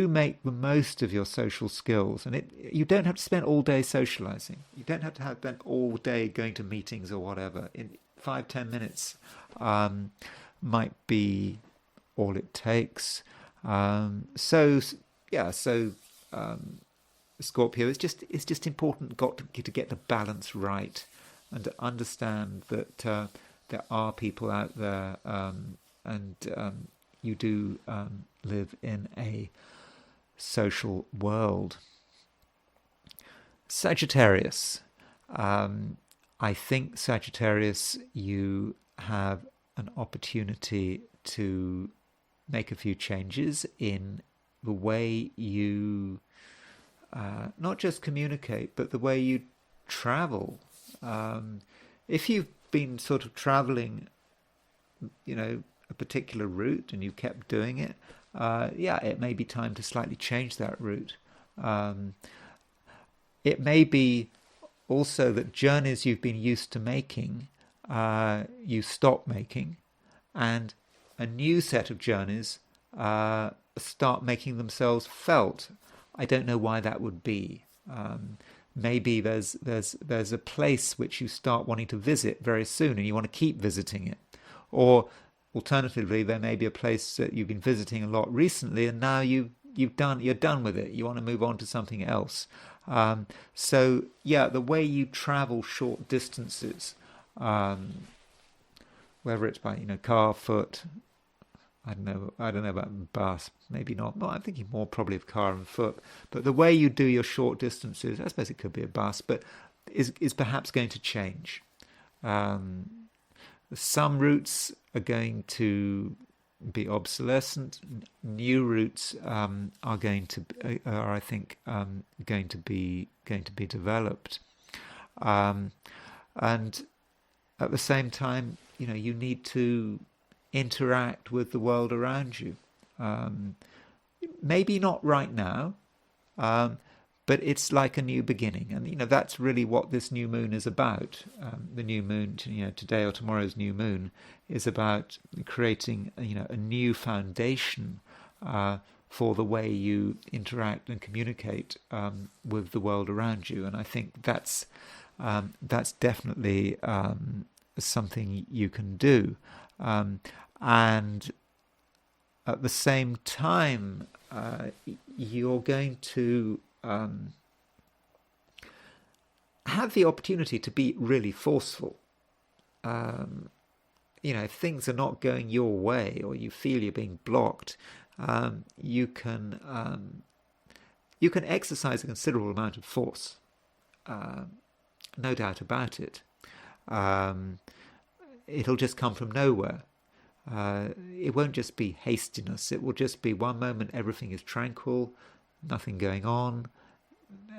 make the most of your social skills, and you don't have to spend all day socializing. You don't have to spend all day going to meetings or whatever. In 5-10 minutes might be all it takes. Scorpio, it's just important to get the balance right, and to understand that there are people out there, and you do live in a social world. Sagittarius. I think Sagittarius, you have an opportunity to make a few changes in the way you not just communicate, but the way you travel. If you've been sort of traveling, a particular route, and you kept doing it, it may be time to slightly change that route. It may be also that journeys you've been used to making, you stop making, and a new set of journeys start making themselves felt. I don't know why that would be. Maybe there's a place which you start wanting to visit very soon, and you want to keep visiting it. Or alternatively, there may be a place that you've been visiting a lot recently, and now you're done with it. You want to move on to something else. The way you travel short distances, whether it's by car, foot, I don't know about bus, maybe not. No, I'm thinking more probably of car and foot. But the way you do your short distances, I suppose it could be a bus, but is perhaps going to change. Some routes are going to be obsolescent. New routes are going to be developed. And at the same time, you need to interact with the world around you. Maybe not right now, but it's like a new beginning, and that's really what this new moon is about. The new moon, today or tomorrow's new moon, is about creating a new foundation for the way you interact and communicate with the world around you. And I think that's definitely something you can do. And at the same time, you're going to have the opportunity to be really forceful. If things are not going your way, or you feel you're being blocked, you can exercise a considerable amount of force. No doubt about it. It'll just come from nowhere. It won't just be hastiness. It will just be one moment everything is tranquil, nothing going on.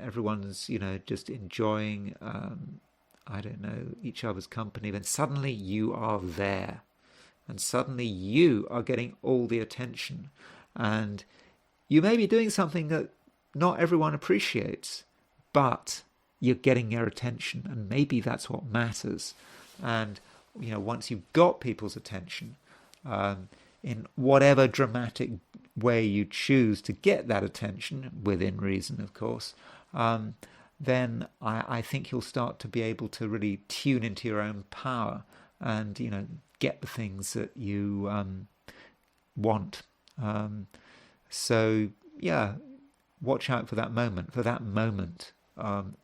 Everyone's, just enjoying, each other's company. Then suddenly you are there, and suddenly you are getting all the attention, and you may be doing something that not everyone appreciates, but you're getting their attention, and maybe that's what matters. And once you've got people's attention, in whatever dramatic way you choose to get that attention, within reason, of course, then I think you'll start to be able to really tune into your own power and, get the things that you want. Watch out for that moment,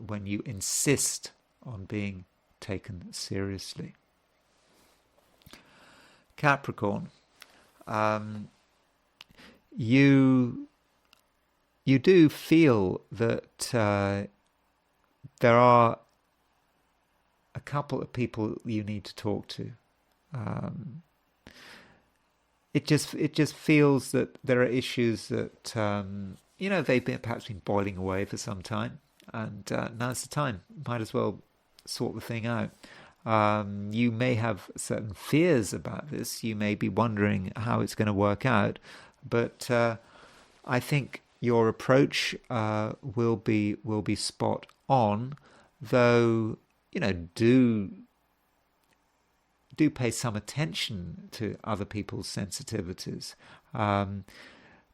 when you insist on being taken seriously. Capricorn. you do feel that there are a couple of people you need to talk to. It just feels that there are issues that they've perhaps been boiling away for some time, and now's the time. Might as well sort the thing out. You may have certain fears about this. You may be wondering how it's going to work out, but I think your approach will be spot on. Though do pay some attention to other people's sensitivities,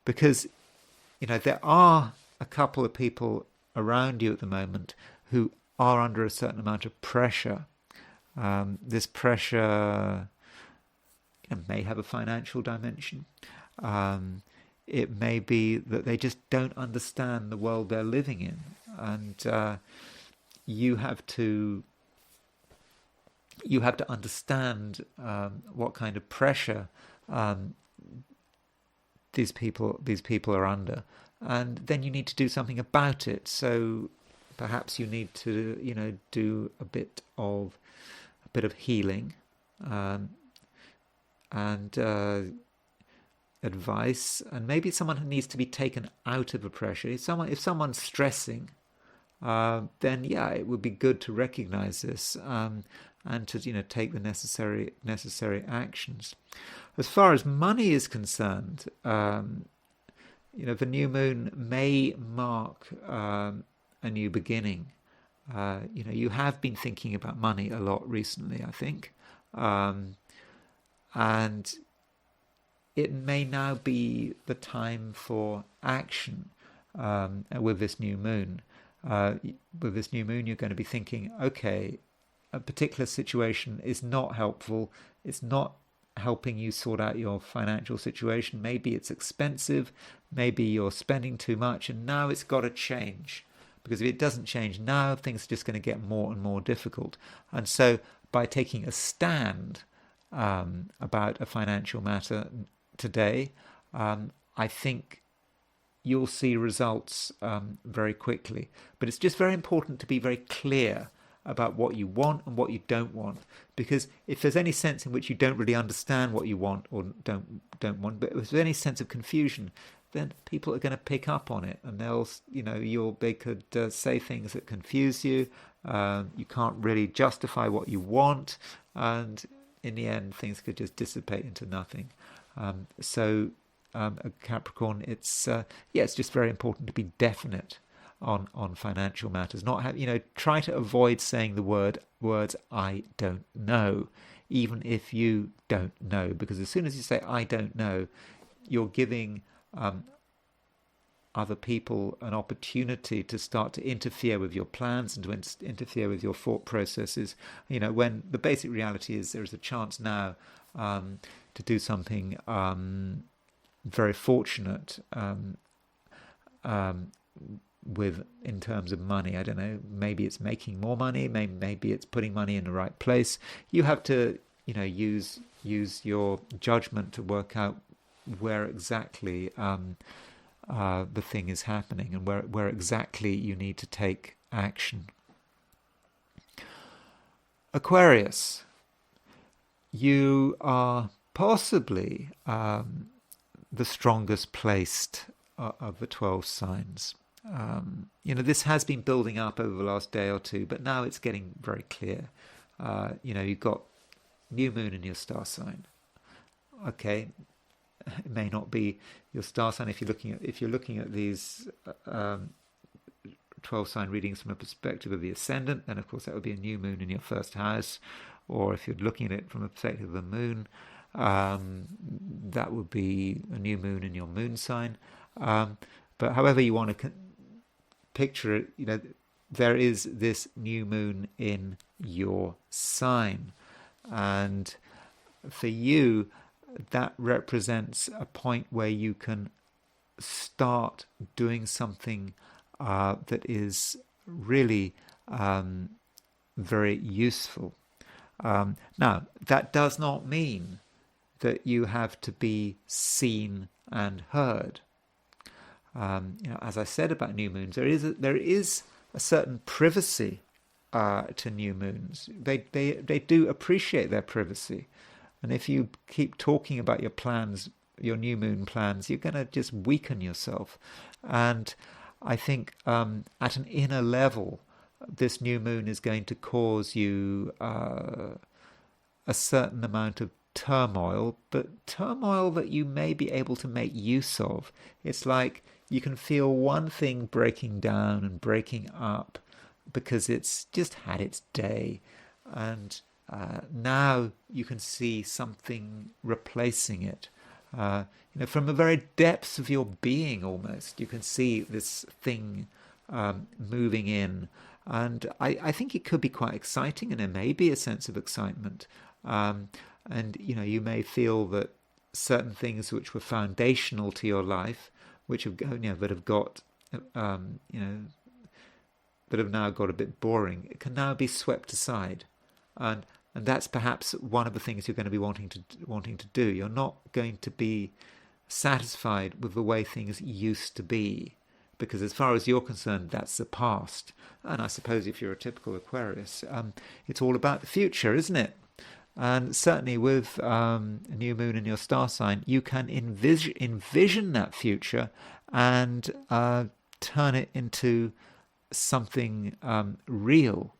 because there are a couple of people around you at the moment who are under a certain amount of pressure. This pressure may have a financial dimension. It may be that they just don't understand the world they're living in, and you have to understand what kind of pressure these people are under, and then you need to do something about it. So perhaps you need to do a bit of healing and advice, and maybe someone who needs to be taken out of the pressure. If someone's stressing, then it would be good to recognize this and to take the necessary actions. As far as money is concerned, the new moon may mark a new beginning. You have been thinking about money a lot recently, I think, and it may now be the time for action with this new moon. With this new moon, you're going to be thinking, okay, a particular situation is not helpful. It's not helping you sort out your financial situation. Maybe it's expensive. Maybe you're spending too much, and now it's got to change. Because if it doesn't change now, things are just going to get more and more difficult. And so by taking a stand about a financial matter today, I think you'll see results very quickly. But it's just very important to be very clear about what you want and what you don't want, because if there's any sense in which you don't really understand what you want or don't want, but if there's any sense of confusion, then people are going to pick up on it, and they could say things that confuse you. You can't really justify what you want, and in the end, things could just dissipate into nothing. So, Capricorn, it's just very important to be definite on financial matters. Try to avoid saying the words "I don't know," even if you don't know, because as soon as you say "I don't know," you're giving other people an opportunity to start to interfere with your plans and to interfere with your thought processes. When the basic reality is there is a chance now to do something very fortunate in terms of money. I don't know, maybe it's making more money, maybe it's putting money in the right place. You have to use your judgment to work out where exactly the thing is happening and where exactly you need to take action. Aquarius, you are possibly the strongest placed of the 12 signs. This has been building up over the last day or two, but now it's getting very clear. You've got new moon in your star sign. Okay, it may not be your star sign if you're looking at these 12 sign readings from a perspective of the ascendant. Then of course that would be a new moon in your first house, or if you're looking at it from a perspective of the moon, that would be a new moon in your moon sign. But however you want to picture it, there is this new moon in your sign, and for you that represents a point where you can start doing something that is really very useful. Now, that does not mean that you have to be seen and heard. As I said about new moons, there is a certain privacy to new moons. They do appreciate their privacy, and if you keep talking about your plans, your new moon plans, you're going to just weaken yourself. And I think at an inner level, this new moon is going to cause you a certain amount of turmoil, but turmoil that you may be able to make use of. It's like you can feel one thing breaking down and breaking up because it's just had its day, and now you can see something replacing it. From the very depths of your being, almost, you can see this thing moving in. And I think it could be quite exciting, and there may be a sense of excitement. And you may feel that certain things which were foundational to your life, which have that have got that have now got a bit boring, it can now be swept aside, and that's perhaps one of the things you're going to be wanting to do. You're not going to be satisfied with the way things used to be, because as far as you're concerned, that's the past. And I suppose if you're a typical Aquarius, it's all about the future, isn't it? And certainly with a new moon in your star sign, you can envision that future and turn it into something real.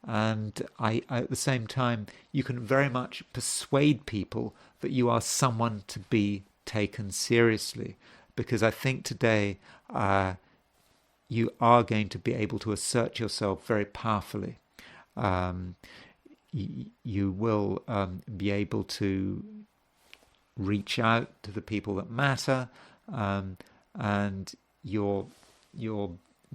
And at the same time, you can very much persuade people that you are someone to be taken seriously. Because I think today you are going to be able to assert yourself very powerfully. You will be able to reach out to the people that matter, and your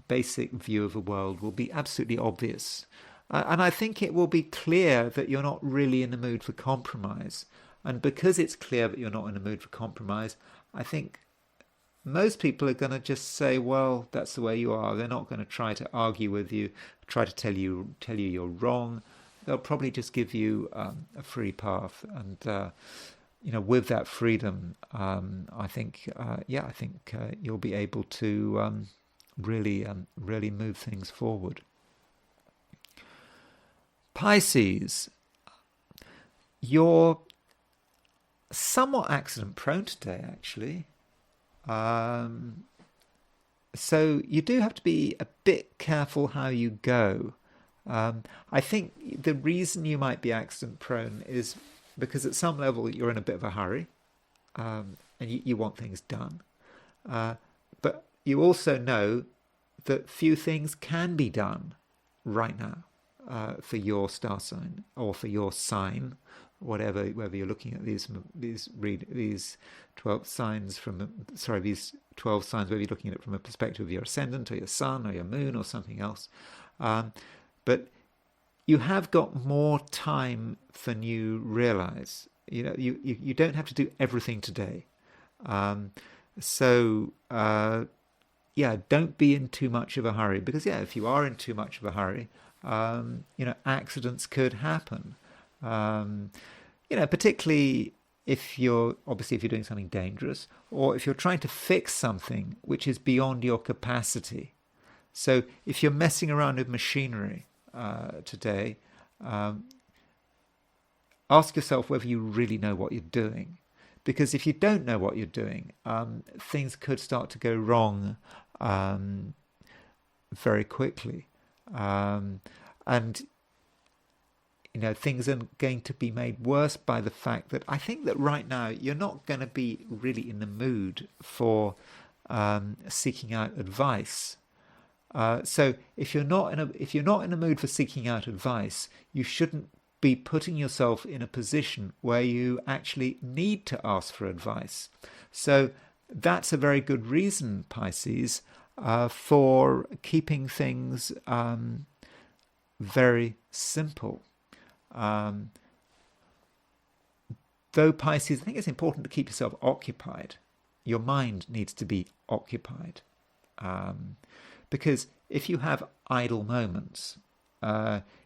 basic view of the world will be absolutely obvious. And I think it will be clear that you're not really in the mood for compromise. And because it's clear that you're not in the mood for compromise, I think most people are going to just say, well, that's the way you are. They're not going to try to argue with you, try to tell you you're wrong. They'll probably just give you a free path. And, with that freedom, I think you'll be able to really move things forward. Pisces, you're somewhat accident prone today, actually. So you do have to be a bit careful how you go. I think the reason you might be accident prone is because at some level you're in a bit of a hurry, and you want things done. But you also know that few things can be done right now for your star sign or for your sign, whether you're looking at these 12 signs these 12 signs, whether you're looking at it from a perspective of your ascendant or your sun or your moon or something else. But you have got more time than you realize. You don't have to do everything today. Don't be in too much of a hurry, because if you are in too much of a hurry, accidents could happen. Particularly if you're doing something dangerous, or if you're trying to fix something which is beyond your capacity. So if you're messing around with machinery today, ask yourself whether you really know what you're doing. Because if you don't know what you're doing, things could start to go wrong very quickly. Things are going to be made worse by the fact that I think that right now you're not going to be really in the mood for seeking out advice. So if you're not in a mood for seeking out advice, you shouldn't be putting yourself in a position where you actually need to ask for advice. So that's a very good reason, Pisces, for keeping things very simple. Though Pisces, I think it's important to keep yourself occupied. Your mind needs to be occupied. Because if you have idle moments,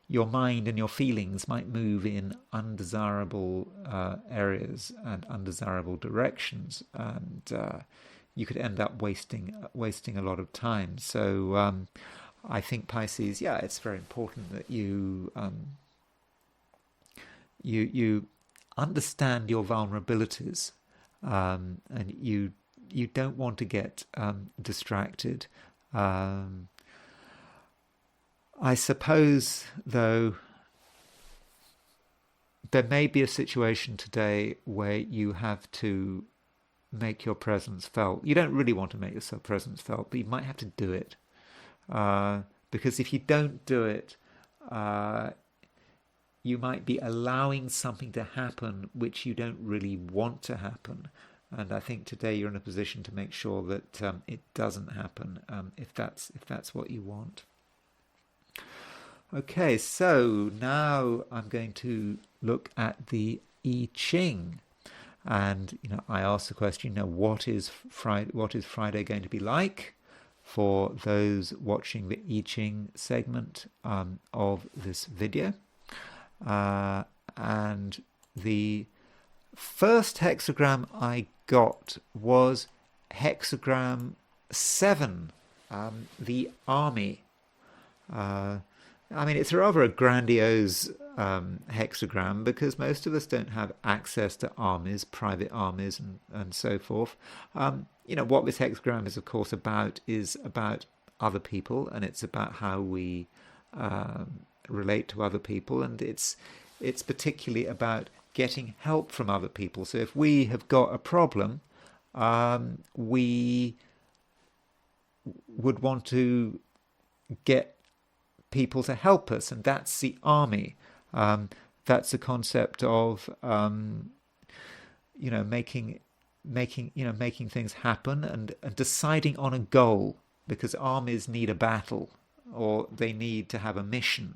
your mind and your feelings might move in undesirable areas and undesirable directions, and you could end up wasting a lot of time. So I think, Pisces, yeah, it's very important that you understand your vulnerabilities, and you don't want to get distracted. I suppose, though, there may be a situation today where you have to make your presence felt. You don't really want to make your presence felt, but you might have to do it. Because if you don't do it, you might be allowing something to happen which you don't really want to happen. And I think today you're in a position to make sure that it doesn't happen, if that's what you want. Okay, so now I'm going to look at the I Ching, and I asked the question: what is Friday going to be like for those watching the I Ching segment of this video? And the first hexagram I got was hexagram 7, the army. I mean, it's rather a grandiose hexagram, because most of us don't have access to armies, private armies, and so forth. What this hexagram is, of course, is about other people, and it's about how we relate to other people, and it's particularly about getting help from other people. So if we have got a problem, we would want to get people to help us, and that's the army. That's the concept of making things happen, and deciding on a goal, because armies need a battle, or they need to have a mission.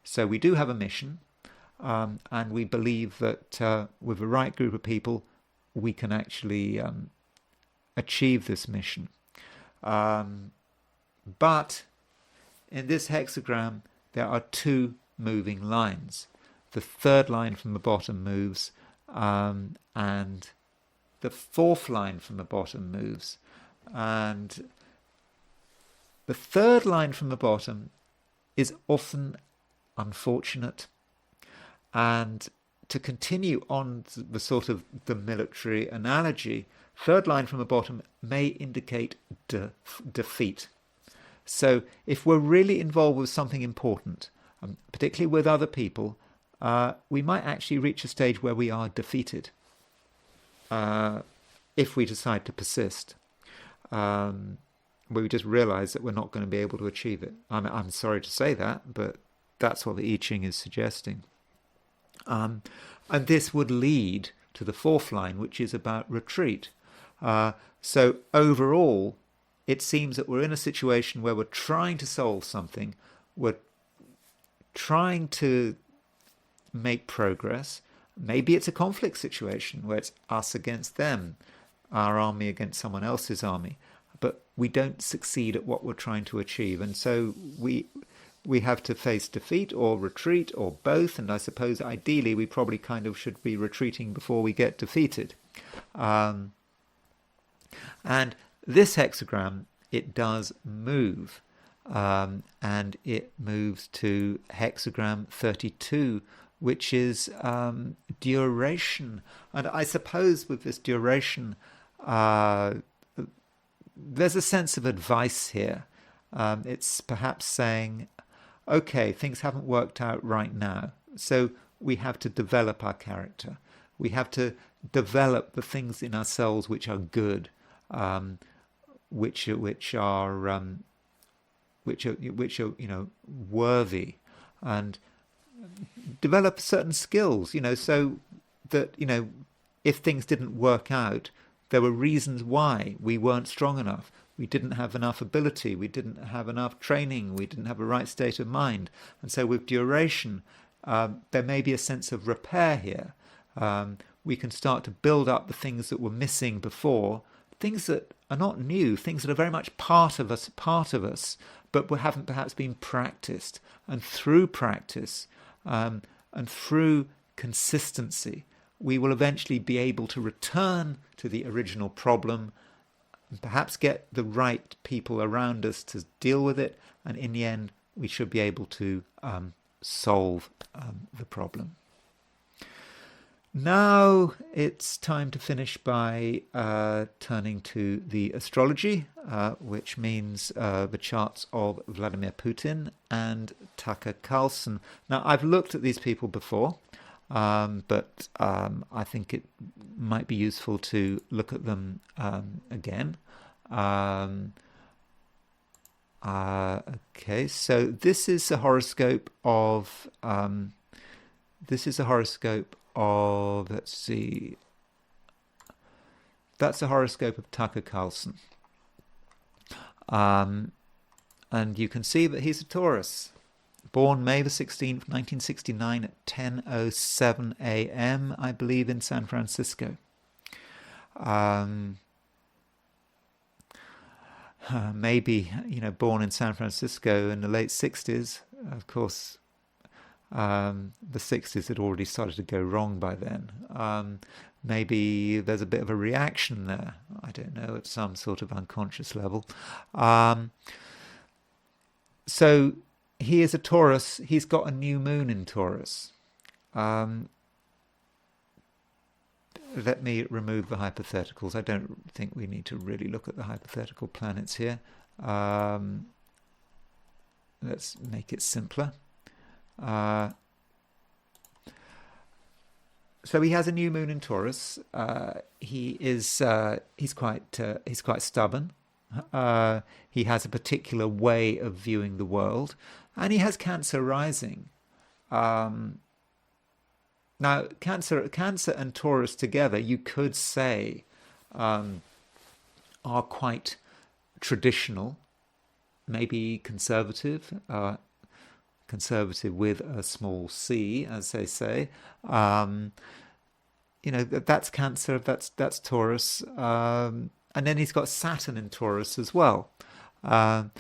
So we do have a mission, and we believe that with the right group of people we can actually achieve this mission. But in this hexagram, there are 2 moving lines. The 3rd line from the bottom moves, and the 4th line from the bottom moves. And the 3rd line from the bottom is often unfortunate. And to continue on the sort of the military analogy, 3rd line from the bottom may indicate defeat. So if we're really involved with something important, particularly with other people, we might actually reach a stage where we are defeated, if we decide to persist, where we just realize that we're not going to be able to achieve it. I'm sorry to say that, but that's what the I Ching is suggesting. And this would lead to the 4th line, which is about retreat. So overall, it seems that we're in a situation where we're trying to solve something, we're trying to make progress. Maybe it's a conflict situation where it's us against them, our army against someone else's army, but we don't succeed at what we're trying to achieve. And so we have to face defeat or retreat or both, and I suppose ideally we probably kind of should be retreating before we get defeated. And this hexagram, it does move, and it moves to hexagram 32, which is duration. And I suppose with this duration, there's a sense of advice here. It's perhaps saying, okay, things haven't worked out right now, so we have to develop our character. We have to develop the things in ourselves which are good, which are worthy, and develop certain skills, so that if things didn't work out, there were reasons why we weren't strong enough. We didn't have enough ability, we didn't have enough training, we didn't have a right state of mind. And so with duration, there may be a sense of repair here. We can start to build up the things that were missing before, things that are not new, things that are very much part of us, but haven't perhaps been practiced. And through practice and through consistency, we will eventually be able to return to the original problem and perhaps get the right people around us to deal with it. And in the end, we should be able to solve the problem. Now it's time to finish by turning to the astrology, which means the charts of Vladimir Putin and Tucker Carlson. Now, I've looked at these people before, but I think it might be useful to look at them again. Okay, so this is a horoscope of let's see, that's a horoscope of Tucker Carlson, and you can see that he's a Taurus, born May the 16th 1969 at 10:07 a.m. I believe in San Francisco. Maybe, born in San Francisco in the late 60s. Of course, the 60s had already started to go wrong by then. Maybe there's a bit of a reaction there, I don't know, at some sort of unconscious level. So he is a Taurus. He's got a new moon in Taurus. Let me remove the hypotheticals. I don't think we need to really look at the hypothetical planets here. Let's make it simpler. So he has a new moon in Taurus. He's quite stubborn. He has a particular way of viewing the world, and he has Cancer rising. Now, Cancer and Taurus together, you could say, are quite traditional, maybe conservative. Conservative with a small c, as they say. That's Cancer, that's Taurus, and then he's got Saturn in Taurus as well. With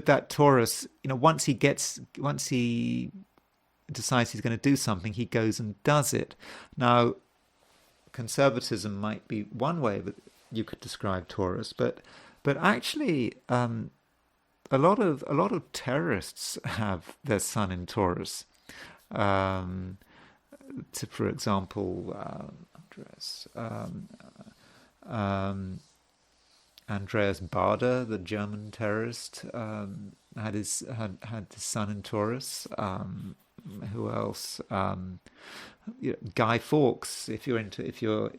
that Taurus, once he decides he's going to do something, he goes and does it. Now, conservatism might be one way that you could describe Taurus, but actually, a lot of terrorists have their sun in Taurus. For example, Andreas Baader, the German terrorist, had his sun in Taurus. Who else? Guy Fawkes. If you're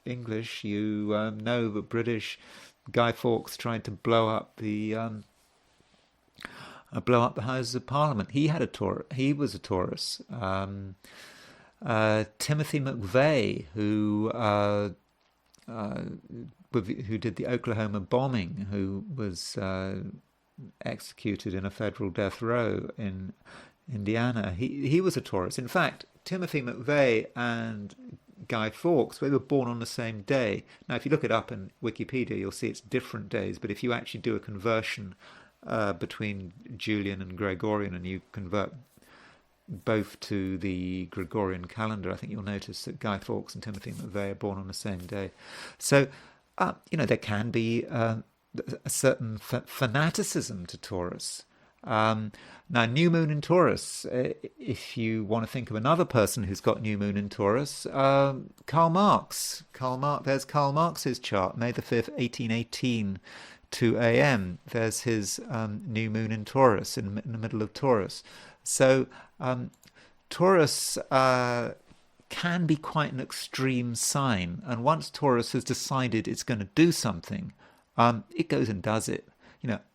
English, you know the British Guy Fawkes tried to blow up the Houses of Parliament. He had he was a Taurus. Timothy McVeigh, who did the Oklahoma bombing, who was executed in a federal death row in Indiana. He was a Taurus. In fact, Timothy McVeigh and Guy Fawkes, they were born on the same day. Now, if you look it up in Wikipedia, you'll see it's different days. But if you actually do a conversion between Julian and Gregorian, and you convert both to the Gregorian calendar, I think you'll notice that Guy Fawkes and Timothy McVeigh are born on the same day. So, there can be a certain fanaticism to Taurus. Now, new moon in Taurus, if you want to think of another person who's got new moon in Taurus, Karl Marx. There's Karl Marx's chart, May the 5th, 1818, 2 a.m. There's his new moon in Taurus, in the middle of Taurus. So Taurus can be quite an extreme sign. And once Taurus has decided it's going to do something, it goes and does it.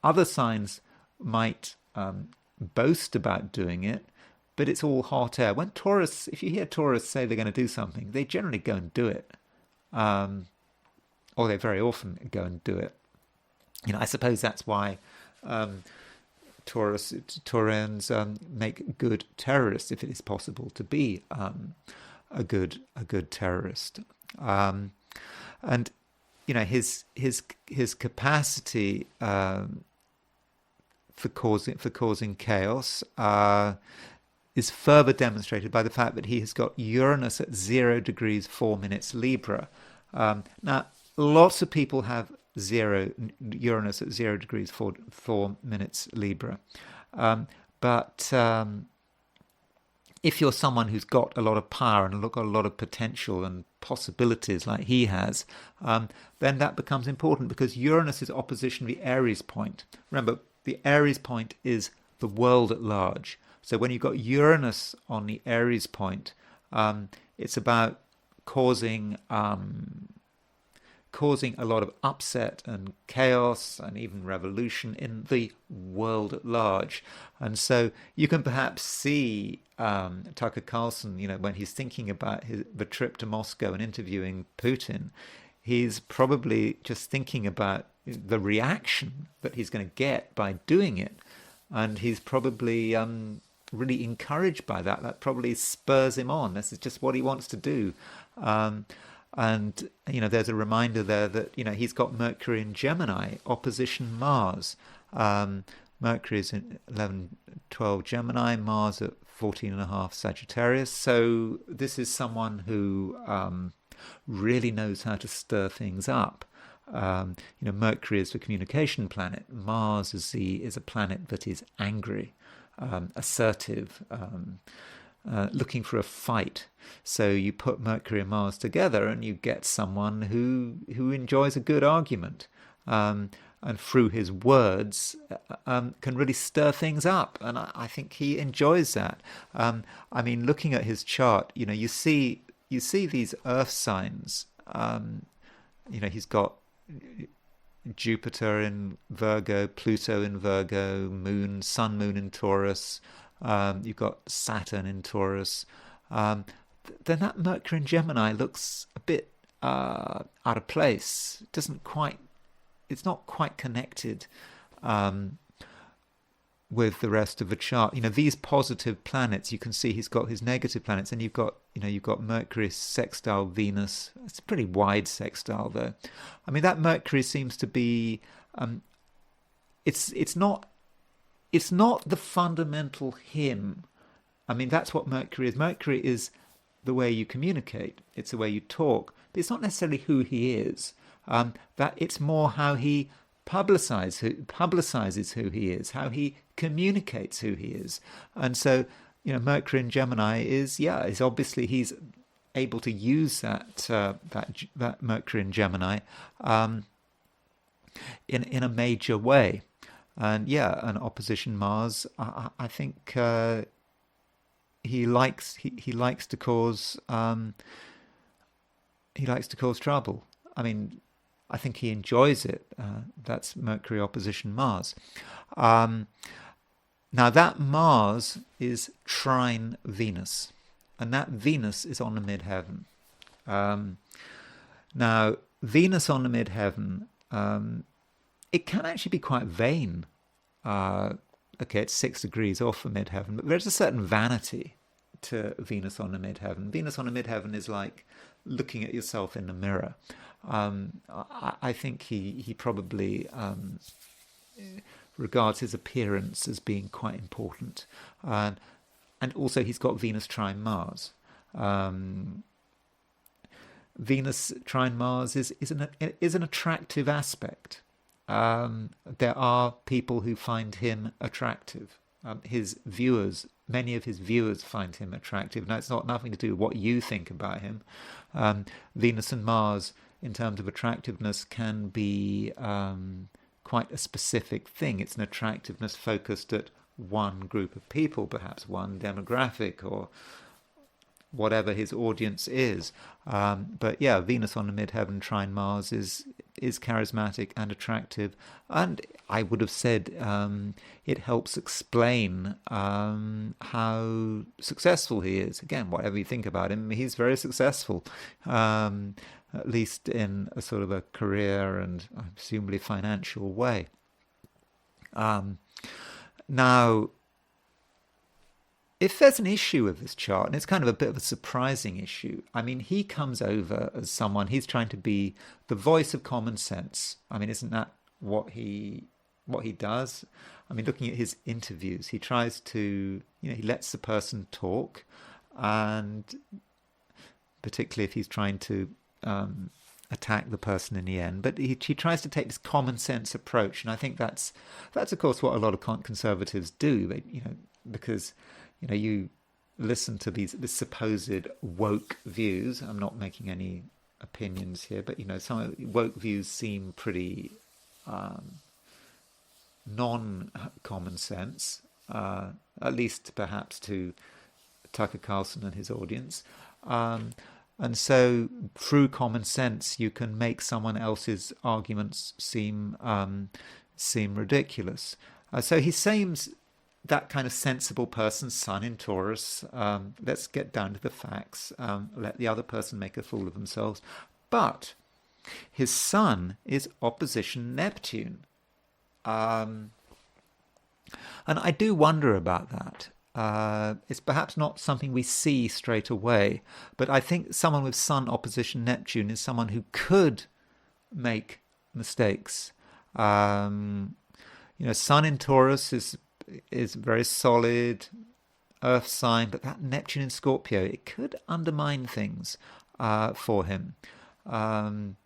Other signs might boast about doing it, but it's all hot air. When Taurus, if you hear Taurus say they're going to do something, they generally go and do it. Or they very often go and do it. I suppose that's why Taurians make good terrorists, if it is possible to be a good terrorist. And his capacity for causing chaos is further demonstrated by the fact that he has got Uranus at 0 degrees 4 minutes Libra. Now, lots of people have Uranus at 0 degrees 4 minutes Libra, but if you're someone who's got a lot of power and got a lot of potential and possibilities like he has, then that becomes important, because Uranus is opposition to the Aries point. Remember, the Aries point is the world at large. So when you've got Uranus on the Aries point, it's about causing a lot of upset and chaos and even revolution in the world at large. And so you can perhaps see Tucker Carlson, when he's thinking about the trip to Moscow and interviewing Putin, he's probably just thinking about the reaction that he's going to get by doing it. And he's probably really encouraged by that. That probably spurs him on. This is just what he wants to do. And, there's a reminder there that, he's got Mercury in Gemini, opposition Mars. Mercury is in 11-12 Gemini, Mars at 14.5 Sagittarius. So this is someone who really knows how to stir things up. Mercury is the communication planet. Mars is a planet that is angry, assertive, looking for a fight. So you put Mercury and Mars together and you get someone who enjoys a good argument, and through his words can really stir things up. And I think he enjoys that. Looking at his chart, you see these earth signs. He's got Jupiter in Virgo, Pluto in Virgo, Sun, Moon in Taurus. You've got Saturn in Taurus. Then that Mercury in Gemini looks a bit out of place. It's not quite connected with the rest of the chart. These positive planets, you can see he's got his negative planets, and you've got Mercury sextile Venus. It's a pretty wide sextile though. That Mercury seems to be it's not the fundamental him. That's what Mercury is. Mercury is the way you communicate. It's the way you talk. But it's not necessarily who he is. That it's more how he publicizes who he is, how he communicates who he is. And so, Mercury in Gemini is obviously he's able to use that Mercury in Gemini in a major way. And an opposition Mars, I think he likes to cause trouble. I think he enjoys it. That's Mercury opposition Mars. Now that Mars is trine Venus, and that Venus is on the midheaven. Now Venus on the midheaven, it can actually be quite vain. It's 6 degrees off the midheaven, but there's a certain vanity to Venus on the midheaven. Venus on the midheaven is like looking at yourself in the mirror. I think he probably regards his appearance as being quite important, and also he's got Venus trine Mars. Venus trine Mars is an attractive aspect. There are people who find him attractive. Many of his viewers find him attractive. Now, it's nothing to do with what you think about him. Venus and Mars, in terms of attractiveness, can be quite a specific thing. It's an attractiveness focused at one group of people, perhaps one demographic or whatever his audience is. But Venus on the midheaven trine Mars is charismatic and attractive, and I would have said it helps explain how successful he is. Again, whatever you think about him, he's very successful, at least in a sort of a career and presumably financial way. Now, if there's an issue with this chart, and it's kind of a bit of a surprising issue, I mean, he comes over as someone, he's trying to be the voice of common sense. I mean, isn't that what he does? I mean, looking at his interviews, he tries to, he lets the person talk, and particularly if he's trying to attack the person in the end. But he tries to take this common sense approach, and I think that's of course what a lot of conservatives do. They, because you listen to this supposed woke views. I'm not making any opinions here, but some woke views seem pretty non-common sense, at least perhaps to Tucker Carlson and his audience. And so through common sense, you can make someone else's arguments seem ridiculous. So he seems that kind of sensible person, sun in Taurus. Let's get down to the facts. Let the other person make a fool of themselves. But his sun is opposition Neptune. And I do wonder about that. It's perhaps not something we see straight away, but I think someone with Sun opposition Neptune is someone who could make mistakes. Sun in Taurus is very solid earth sign, but that Neptune in Scorpio, it could undermine things for him.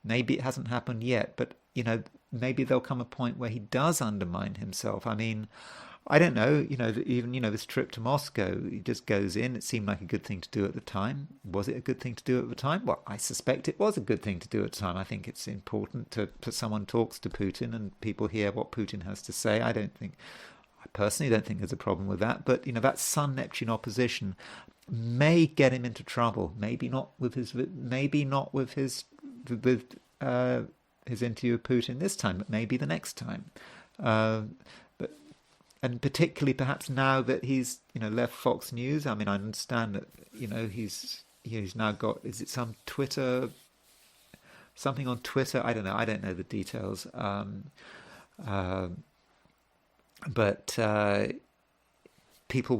Maybe it hasn't happened yet, but maybe there'll come a point where he does undermine himself. I mean, I don't know, even, this trip to Moscow, he just goes in. It seemed like a good thing to do at the time. Was it a good thing to do at the time? Well, I suspect it was a good thing to do at the time. I think it's important that someone talks to Putin and people hear what Putin has to say. I personally don't think there's a problem with that. But, that Sun-Neptune opposition may get him into trouble. Maybe not with his interview with Putin this time, but maybe the next time. And particularly perhaps now that he's left Fox News. I mean, I understand that he's now got, is it something on Twitter? I don't know. I don't know the details. But people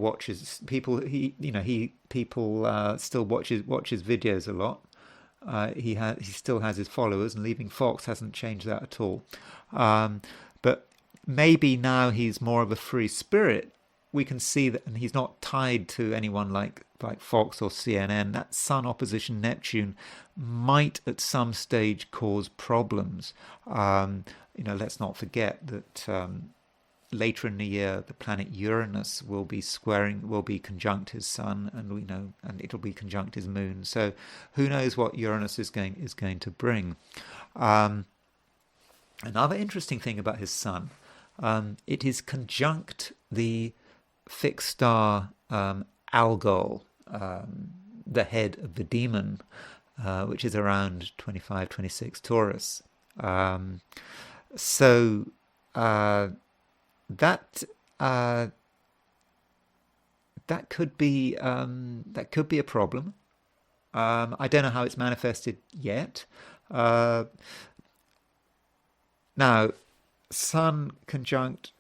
still watches videos a lot. He still has his followers, and leaving Fox hasn't changed that at all. But maybe now he's more of a free spirit. We can see that, and he's not tied to anyone like Fox or CNN. That Sun opposition Neptune might at some stage cause problems. Let's not forget that later in the year, the planet Uranus will be conjunct his Sun, and it'll be conjunct his Moon. So who knows what Uranus is going to bring. Another interesting thing about his Sun. It is conjunct the fixed star Algol, the head of the demon, which is around 25, 26 Taurus. So that could be a problem. I don't know how it's manifested yet. Now, Sun conjunct.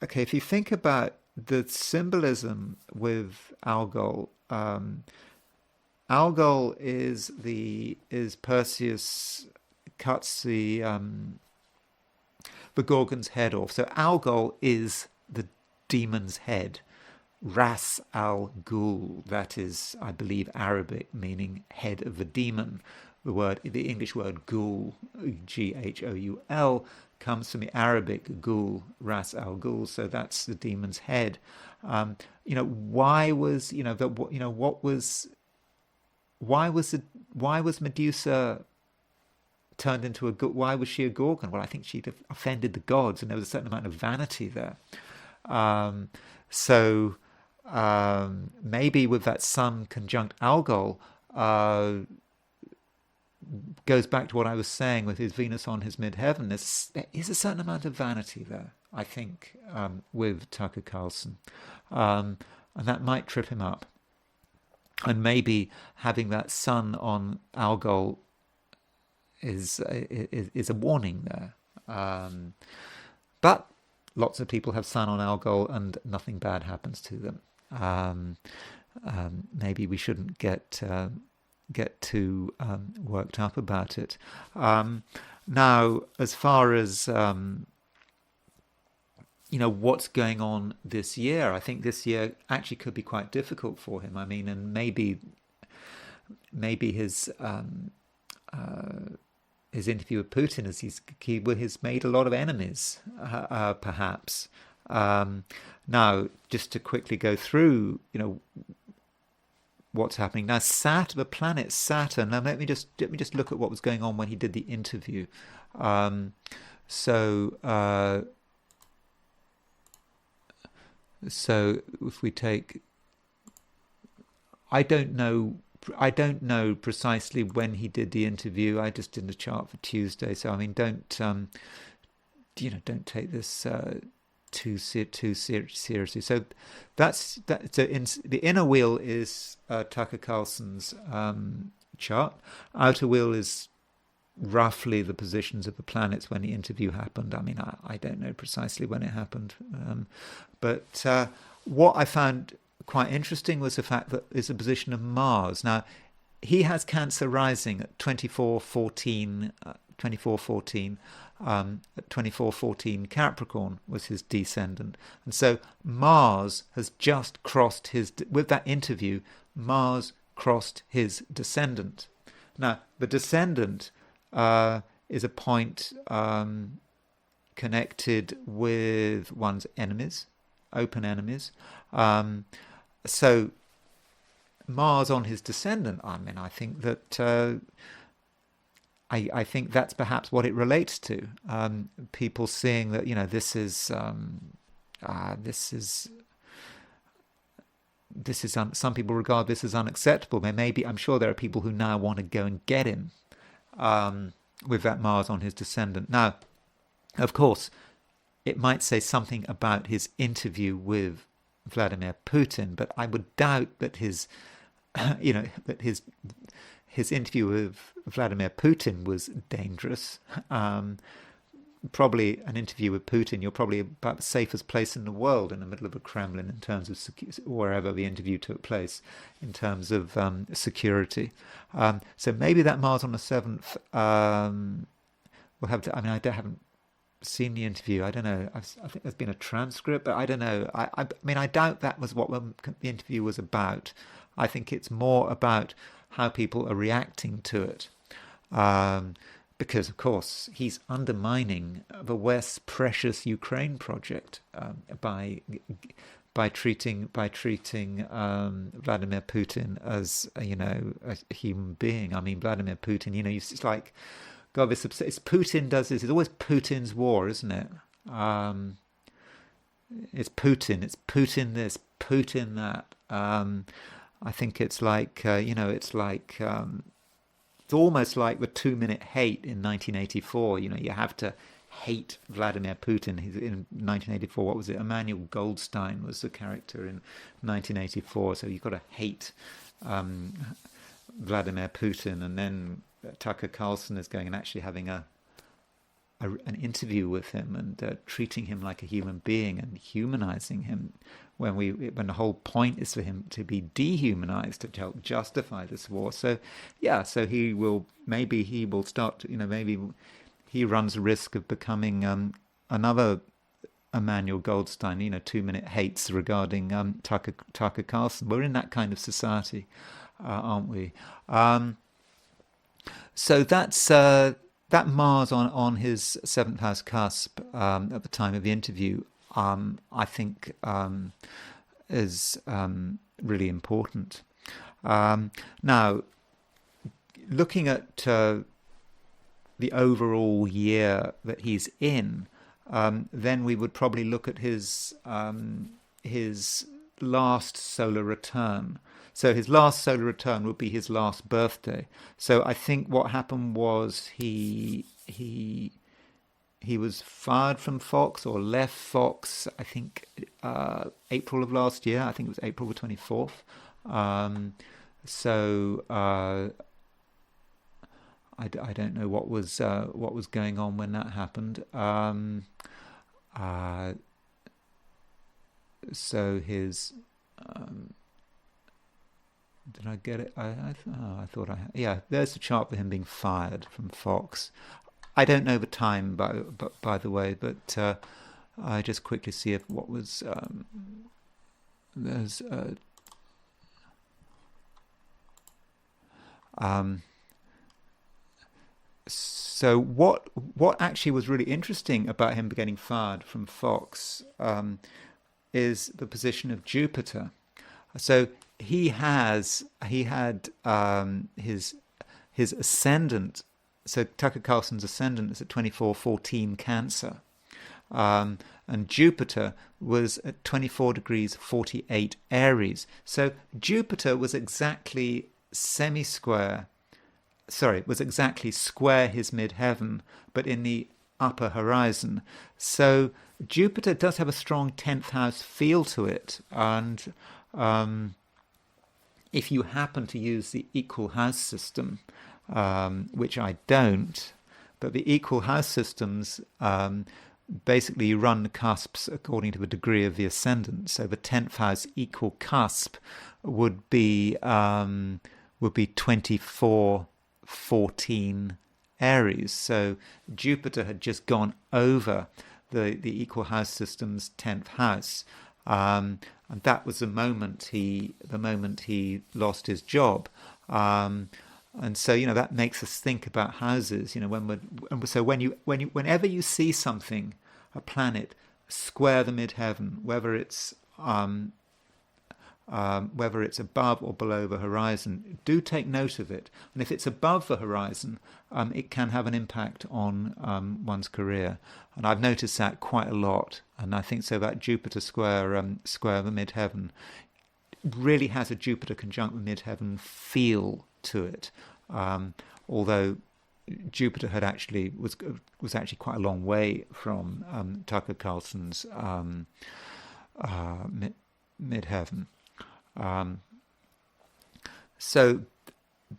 Okay, if you think about the symbolism with Algol, Algol is Perseus cuts the Gorgon's head off. So Algol is the demon's head. Ras al Ghul, that is, I believe, Arabic, meaning head of the demon. The English word Ghul, Ghoul, comes from the Arabic Ghul, Ras al Ghul. So that's the demon's head. Why was Medusa turned into a? Why was she a Gorgon? Well, I think she'd offended the gods, and there was a certain amount of vanity there. So maybe with that Sun conjunct Algol, goes back to what I was saying with his Venus on his midheaven. There is a certain amount of vanity there, I think, with Tucker Carlson, and that might trip him up. And maybe having that Sun on Algol is a warning there. But lots of people have Sun on Algol and nothing bad happens to them. Maybe we shouldn't get too worked up about it. Now, as far as what's going on this year, I think this year actually could be quite difficult for him. I mean, and maybe his interview with Putin is he has made a lot of enemies, perhaps. Now, just to quickly go through, what's happening now. The planet Saturn. Now, let me just look at what was going on when he did the interview. So if we take, I don't know precisely when he did the interview. I just did the chart for Tuesday. So I mean, don't take this too seriously. So that's that. So the inner wheel is Tucker Carlson's chart. Outer wheel is roughly the positions of the planets when the interview happened. I mean, I don't know precisely when it happened, but what I found quite interesting was the fact that is the position of Mars. Now, he has Cancer rising at 2414. 2414 Capricorn was his descendant, and so Mars has just crossed with that interview. Mars crossed his descendant. Now, the descendant is a point connected with one's enemies, open enemies. So Mars on his descendant. I mean, I think that I think that's perhaps what it relates to. People seeing that this is some people regard this as unacceptable. I'm sure there are people who now want to go and get him. With that Mars on his descendant. Now, of course, it might say something about his interview with Vladimir Putin, but I would doubt that his interview with Vladimir Putin was dangerous. Probably an interview with Putin, you're probably about the safest place in the world in the middle of a Kremlin in terms of wherever the interview took place, in terms of security. So maybe that Mars on the 7th will have to, I mean, I haven't seen the interview. I don't know. I think there's been a transcript, but I don't know. I mean, I doubt that was what the interview was about. I think it's more about how people are reacting to it. Because, of course, he's undermining the West's precious Ukraine project by treating Vladimir Putin as a human being. I mean, Vladimir Putin, it's like, God, it's Putin does this. It's always Putin's war, isn't it? It's Putin. It's Putin this, Putin that. I think it's like it's almost like the 2-minute hate in 1984. You have to hate Vladimir Putin. In 1984, what was it? Emmanuel Goldstein was the character in 1984. So you've got to hate Vladimir Putin. And then Tucker Carlson is going and actually having an interview with him and treating him like a human being and humanizing him, when the whole point is for him to be dehumanized to help justify this war. So he will start to, maybe he runs a risk of becoming another Emmanuel Goldstein, 2-minute hates regarding Tucker Carlson. We're in that kind of society, aren't we? So that's that Mars on his 7th house cusp at the time of the interview, I think is really important. Now, looking at the overall year that he's in, then we would probably look at his last solar return. So his last solar return would be his last birthday. So I think what happened was he was fired from Fox or left Fox, I think, April of last year. I think it was April the 24th. I don't know what was going on when that happened. So his Did I get it? I thought I. Yeah, there's the chart for him being fired from Fox. I don't know the time, by the way, but I just quickly see if what was there's. So what actually was really interesting about him getting fired from Fox is the position of Jupiter. So he had his ascendant. So Tucker Carlson's ascendant is at 2414 Cancer, and Jupiter was at 24 degrees 48 Aries. So Jupiter was exactly semi-square. Sorry, was exactly square his midheaven, but in the upper horizon. So Jupiter does have a strong 10th house feel to it, and if you happen to use the equal house system, which I don't, but the equal house systems basically run the cusps according to the degree of the ascendant. So the 10th house equal cusp would be 2414 Aries. So Jupiter had just gone over the equal house system's 10th house. And that was the moment he lost his job. And so, that makes us think about houses. Whenever you see something, a planet square the midheaven, whether it's above or below the horizon, do take note of it. And if it's above the horizon, it can have an impact on one's career. And I've noticed that quite a lot. And I think so that Jupiter square the midheaven really has a Jupiter conjunct the midheaven feel to it. Although Jupiter was actually quite a long way from Tucker Carlson's midheaven. So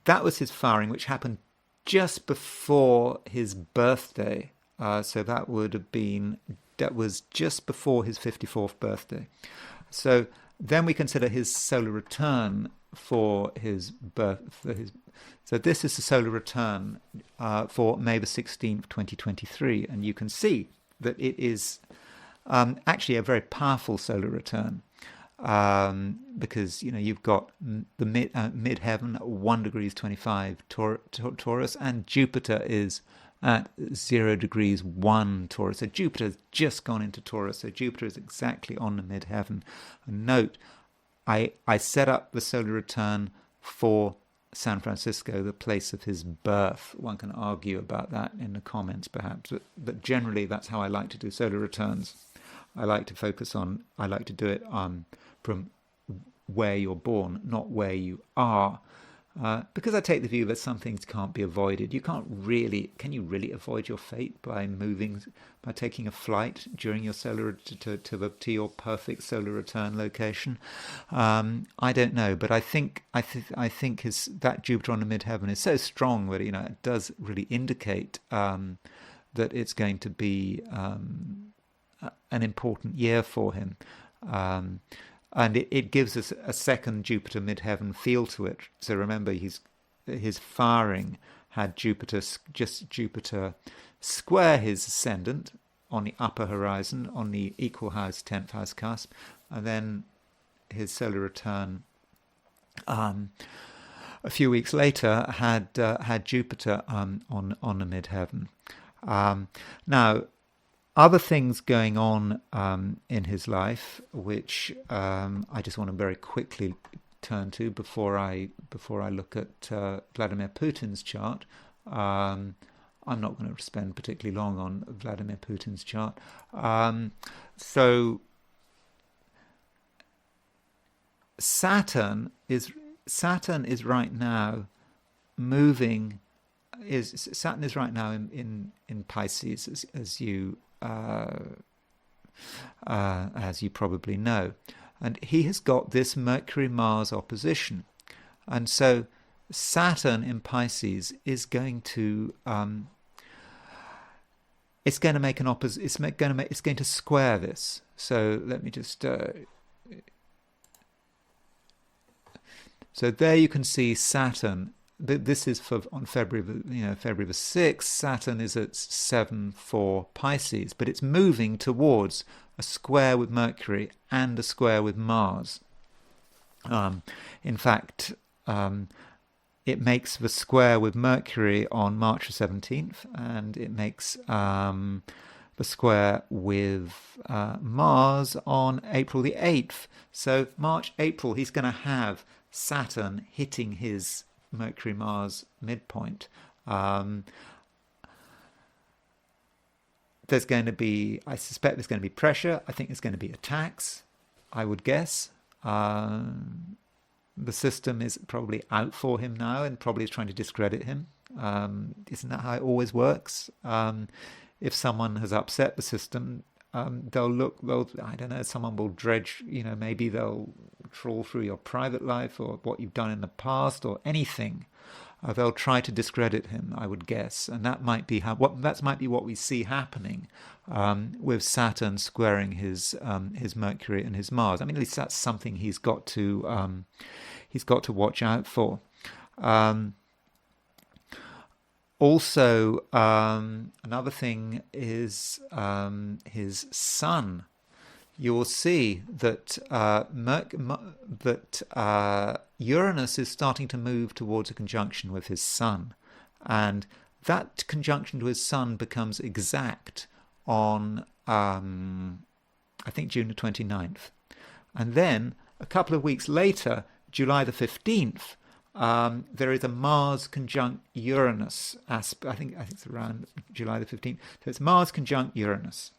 that was his firing, which happened just before his birthday. So that was just before his 54th birthday. So then we consider his solar return for his birth. So this is the solar return for May the 16th, 2023, and you can see that it is actually a very powerful solar return. Because you've got the midheaven at 1 degrees 25 Taurus, and Jupiter is at 0 degrees 1 Taurus. So Jupiter has just gone into Taurus. So Jupiter is exactly on the midheaven. And note, I set up the solar return for San Francisco, the place of his birth. One can argue about that in the comments, perhaps, but generally that's how I like to do solar returns. I like to do it from where you're born, not where you are, because I take the view that some things can't be avoided. Can you really avoid your fate by taking a flight during your solar to your perfect solar return location? I don't know, but I think that Jupiter on the midheaven is so strong that it does really indicate that it's going to be an important year for him. And it gives us a second Jupiter midheaven feel to it. So remember, his firing had Jupiter square his ascendant on the upper horizon, on the equal house, 10th house cusp, and then his solar return a few weeks later had Jupiter on the midheaven. Now, other things going on in his life, which I just want to very quickly turn to before I look at Vladimir Putin's chart. I'm not going to spend particularly long on Vladimir Putin's chart. So Saturn is right now moving. Saturn is right now in Pisces, as you probably know, and he has got this Mercury-Mars opposition, and so Saturn in Pisces is going to it's going to make an it's going to square this. So let me just So there you can see Saturn. This is on February the 6th. Saturn is at 7 for Pisces, but it's moving towards a square with Mercury and a square with Mars. In fact, it makes the square with Mercury on March the 17th, and it makes the square with Mars on April the 8th. So March, April, he's going to have Saturn hitting his Mercury-Mars midpoint. There's going to be, I suspect there's going to be pressure. I think there's going to be attacks, I would guess. The system is probably out for him now and probably is trying to discredit him. Isn't that how it always works? If someone has upset the system, I don't know, someone will dredge, maybe they'll trawl through your private life or what you've done in the past or anything. They'll try to discredit him, I would guess, and that might be what we see happening with Saturn squaring his Mercury and his Mars. I mean, at least that's something he's got to watch out for. Also, another thing is his Sun. You'll see that Uranus is starting to move towards a conjunction with his Sun, and that conjunction to his Sun becomes exact on I think June the 29th, and then a couple of weeks later, July the 15th. There is a Mars conjunct Uranus aspect. I think it's around July the 15th. So it's Mars conjunct Uranus.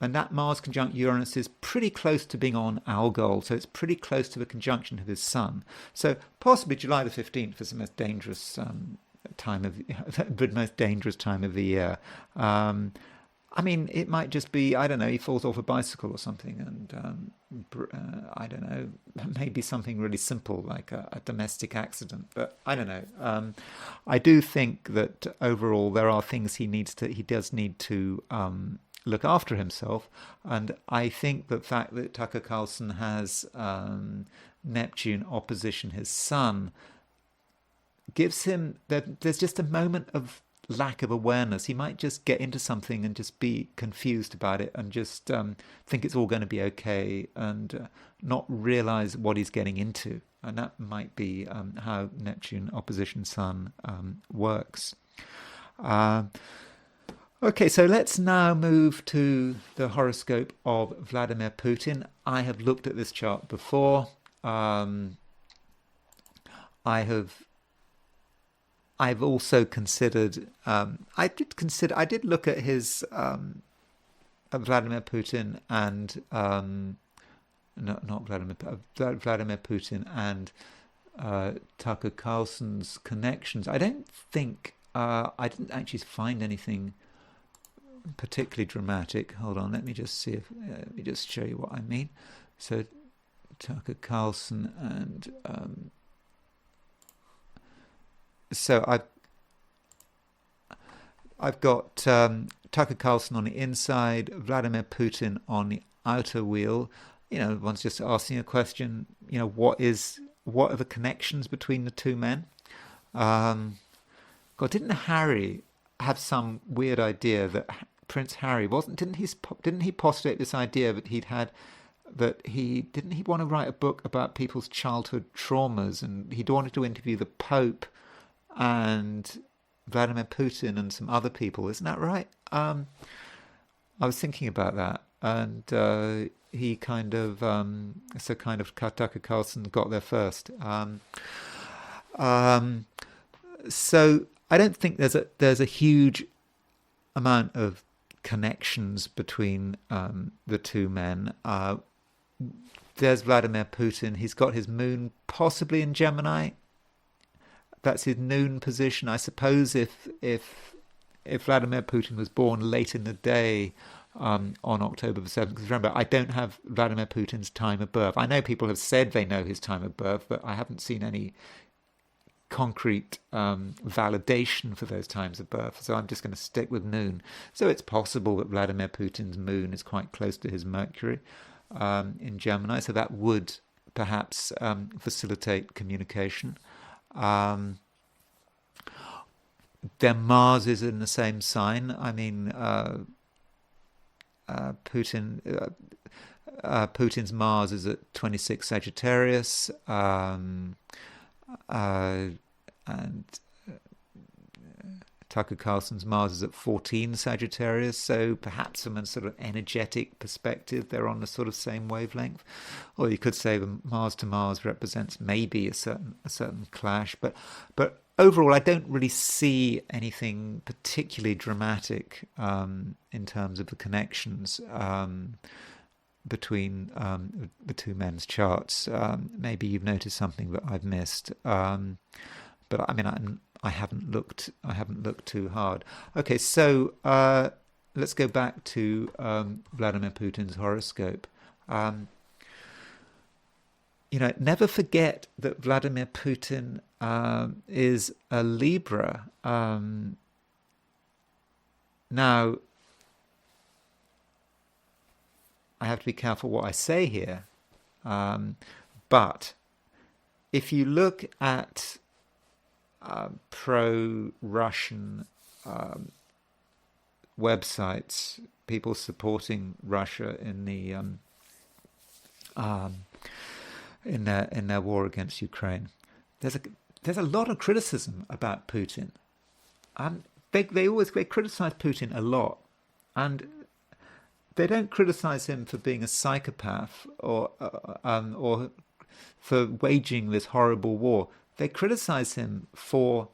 And that Mars conjunct Uranus is pretty close to being on Algol, so it's pretty close to the conjunction of his Sun. So possibly July the 15th is the most dangerous time of the year. I mean, it might just be, I don't know, he falls off a bicycle or something, and I don't know, maybe something really simple like a domestic accident. But I don't know. I do think that overall there are things he does need to look after himself, and I think the fact that Tucker Carlson has Neptune opposition his Sun gives him there's just a moment of lack of awareness. He might just get into something and just be confused about it and just think it's all going to be okay and not realize what he's getting into. And that might be how Neptune opposition Sun works. Okay, so let's now move to the horoscope of Vladimir Putin. I have looked at this chart before. I've also considered. I did look at his Vladimir Putin and Vladimir Putin and Tucker Carlson's connections. I don't think I didn't actually find anything particularly dramatic. Hold on, let me just see if let me just show you what I mean. So Tucker Carlson and so I've got Tucker Carlson on the inside, Vladimir Putin on the outer wheel. One's just asking a question. What are the connections between the two men? God, didn't Harry have some weird idea that Prince Harry didn't he postulate this idea that didn't he want to write a book about people's childhood traumas, and he'd wanted to interview the Pope and Vladimir Putin and some other people, isn't that right? I was thinking about that, and he kind of Tucker Carlson got there first. So I don't think there's a huge amount of connections between the two men. There's Vladimir Putin. He's got his moon possibly in Gemini. That's his noon position. I suppose if Vladimir Putin was born late in the day on October the 7th, because remember, I don't have Vladimir Putin's time of birth. I know people have said they know his time of birth, but I haven't seen any concrete validation for those times of birth. So I'm just going to stick with noon. So it's possible that Vladimir Putin's moon is quite close to his Mercury in Gemini. So that would perhaps facilitate communication. Their Mars is in the same sign. I mean, Putin's Mars is at 26 Sagittarius, and Tucker Carlson's Mars is at 14 Sagittarius, so perhaps from a sort of energetic perspective, they're on the sort of same wavelength. Or you could say the Mars to Mars represents maybe a certain clash, but overall, I don't really see anything particularly dramatic in terms of the connections between the two men's charts. Maybe you've noticed something that I've missed, but I mean, I haven't looked too hard. Okay, so let's go back to Vladimir Putin's horoscope. Never forget that Vladimir Putin is a Libra. Now, I have to be careful what I say here, but if you look at pro-Russian websites, people supporting Russia in the in their war against Ukraine, there's a lot of criticism about Putin, and they criticize Putin a lot, and they don't criticize him for being a psychopath or for waging this horrible war. They criticize him for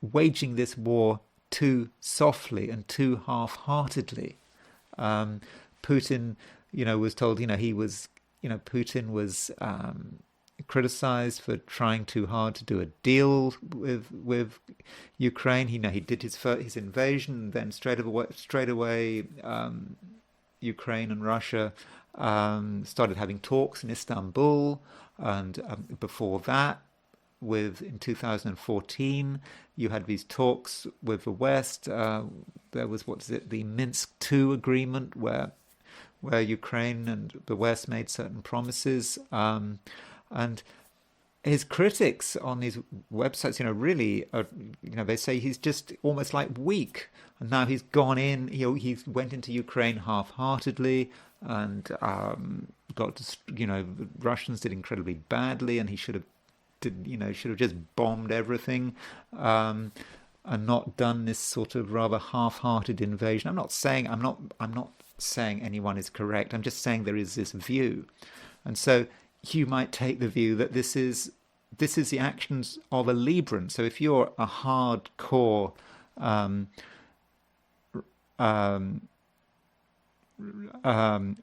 waging this war too softly and too half-heartedly. Putin, was told, Putin was criticized for trying too hard to do a deal with Ukraine. He did his invasion, and then straight away, Ukraine and Russia started having talks in Istanbul, and before that, in 2014, you had these talks with the West. There was the Minsk II agreement, where Ukraine and the West made certain promises, and his critics on these websites, really, they say he's just almost like weak. And now he's gone in, he went into Ukraine half-heartedly, and the Russians did incredibly badly, and he should have just bombed everything, and not done this sort of rather half-hearted invasion. I'm not saying anyone is correct. I'm just saying there is this view, and so you might take the view that this is the actions of a Libran. So if you're a hardcore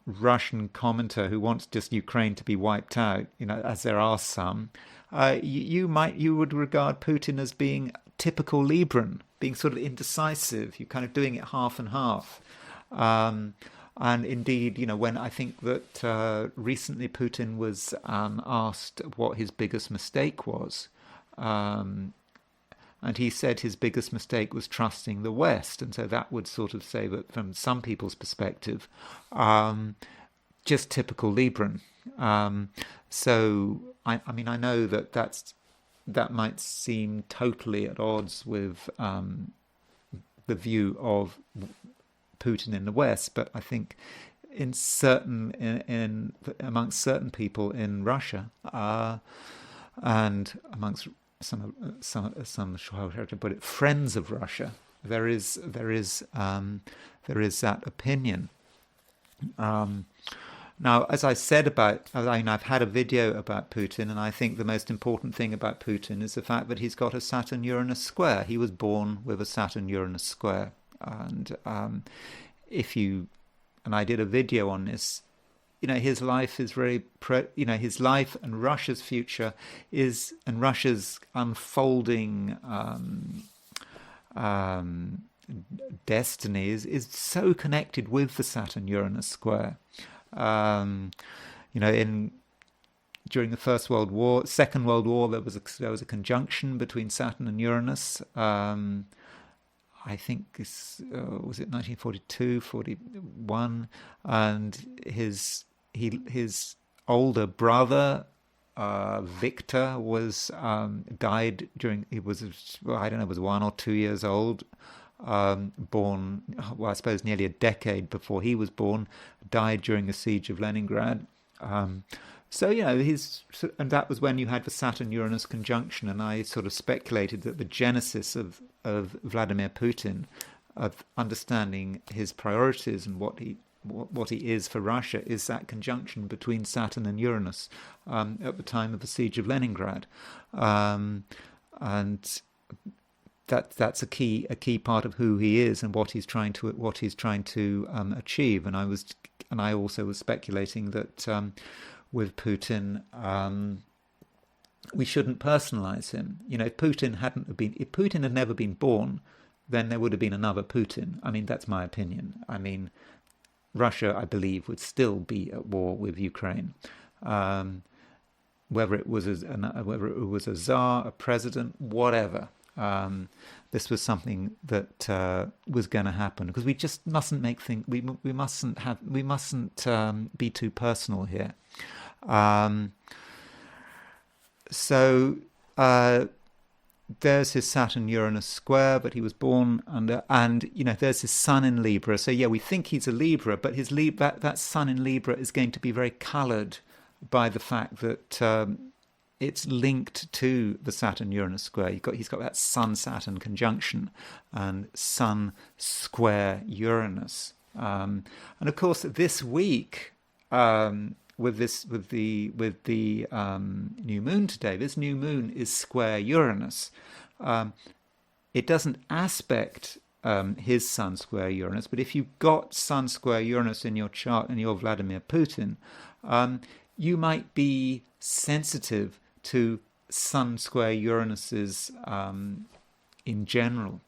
Russian commentator who wants just Ukraine to be wiped out, as there are some, you would regard Putin as being typical Libran, being sort of indecisive. You're kind of doing it half and half. And indeed, when I think that recently Putin was asked what his biggest mistake was, and he said his biggest mistake was trusting the West. And so that would sort of say that from some people's perspective, just typical Libran. So, I know that might seem totally at odds with the view of Putin in the West, but I think amongst certain people in Russia, and amongst some how to put it, friends of Russia, there is that opinion. Now, as I said I've had a video about Putin, and I think the most important thing about Putin is the fact that he's got a Saturn-Uranus square. He was born with a Saturn-Uranus square. And I did a video on this, his life is very, his life and Russia's future and Russia's unfolding destiny is so connected with the Saturn-Uranus square. During the First World War, Second World War, there was a conjunction between Saturn and Uranus. I think was it 1942, 41, and his older brother, Victor, was died during, he was, well, I don't know, was 1 or 2 years old, born, well, I suppose nearly a decade before he was born, died during the siege of Leningrad. So, and that was when you had the Saturn-Uranus conjunction, and I sort of speculated that the genesis of Vladimir Putin, of understanding his priorities and what he is for Russia, is that conjunction between Saturn and Uranus at the time of the siege of Leningrad, and that's a key part of who he is and what he's trying to achieve. And I also was speculating that with Putin, we shouldn't personalize him. If Putin had never been born, then there would have been another Putin. I mean, that's my opinion. I mean, Russia, I believe, would still be at war with Ukraine. Whether it was a czar, a president, whatever. This was something that was going to happen, because we just mustn't make things. We mustn't be too personal here. So there's his Saturn-Uranus square, but he was born under, and there's his Sun in Libra. So we think he's a Libra, but his that Sun in Libra is going to be very coloured by the fact that it's linked to the Saturn-Uranus square. He's got that Sun-Saturn conjunction and Sun square Uranus, and of course this week, with the new moon today, this new moon is square Uranus. It doesn't aspect his Sun square Uranus, but if you've got Sun square Uranus in your chart and you're Vladimir Putin, you might be sensitive to Sun square Uranuses in general.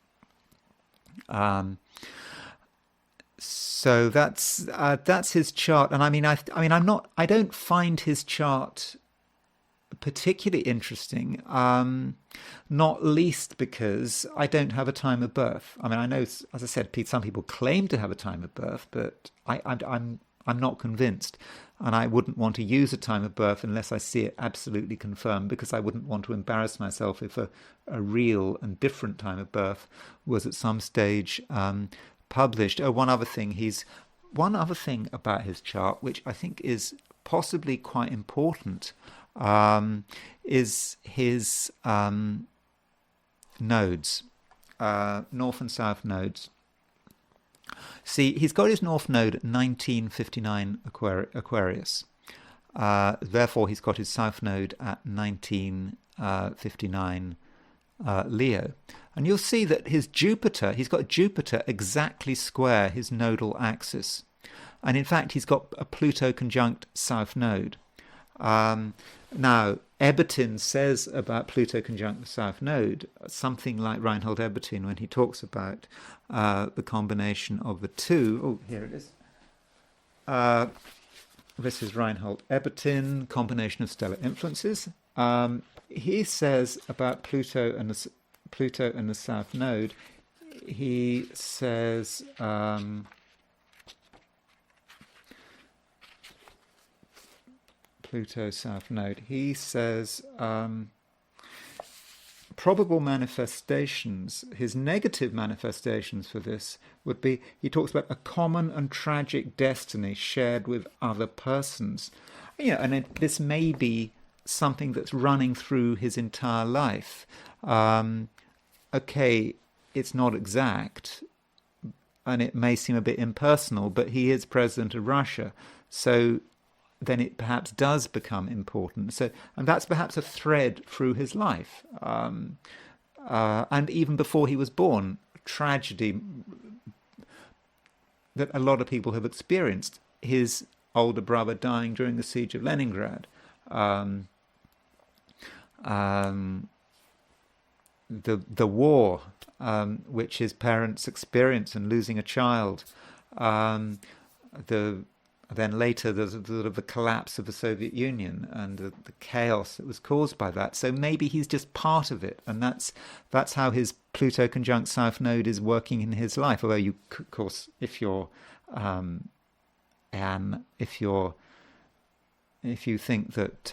So that's his chart, and I don't find his chart particularly interesting, not least because I don't have a time of birth. I mean, I know, as I said, some people claim to have a time of birth, but I'm not convinced, and I wouldn't want to use a time of birth unless I see it absolutely confirmed, because I wouldn't want to embarrass myself if a real and different time of birth was at some stage published. One other thing about his chart, which I think is possibly quite important, is his nodes, north and south nodes. See, he's got his north node at 1959 Aquarius. Therefore, he's got his south node at 1959 Leo. And you'll see that he's got Jupiter exactly square his nodal axis. And in fact, he's got a Pluto conjunct south node. Now, Ebertin says about Pluto conjunct the south node something like Reinhold Ebertin when he talks about the combination of the two. Oh, here it is. This is Reinhold Ebertin, combination of stellar influences. He says about Pluto and the south node, he says Pluto south node, he says probable manifestations, his negative manifestations for this would be, he talks about a common and tragic destiny shared with other persons. And this may be something that's running through his entire life. Okay, it's not exact, and it may seem a bit impersonal, but he is president of Russia, so then it perhaps does become important. So, and that's perhaps a thread through his life. And even before he was born, tragedy that a lot of people have experienced. His older brother dying during the siege of Leningrad. The war, which his parents experienced, and losing a child. Then later, there's sort of the collapse of the Soviet Union and the chaos that was caused by that. So maybe he's just part of it, and that's how his Pluto conjunct South Node is working in his life. Although, you, of course, if you're if you think that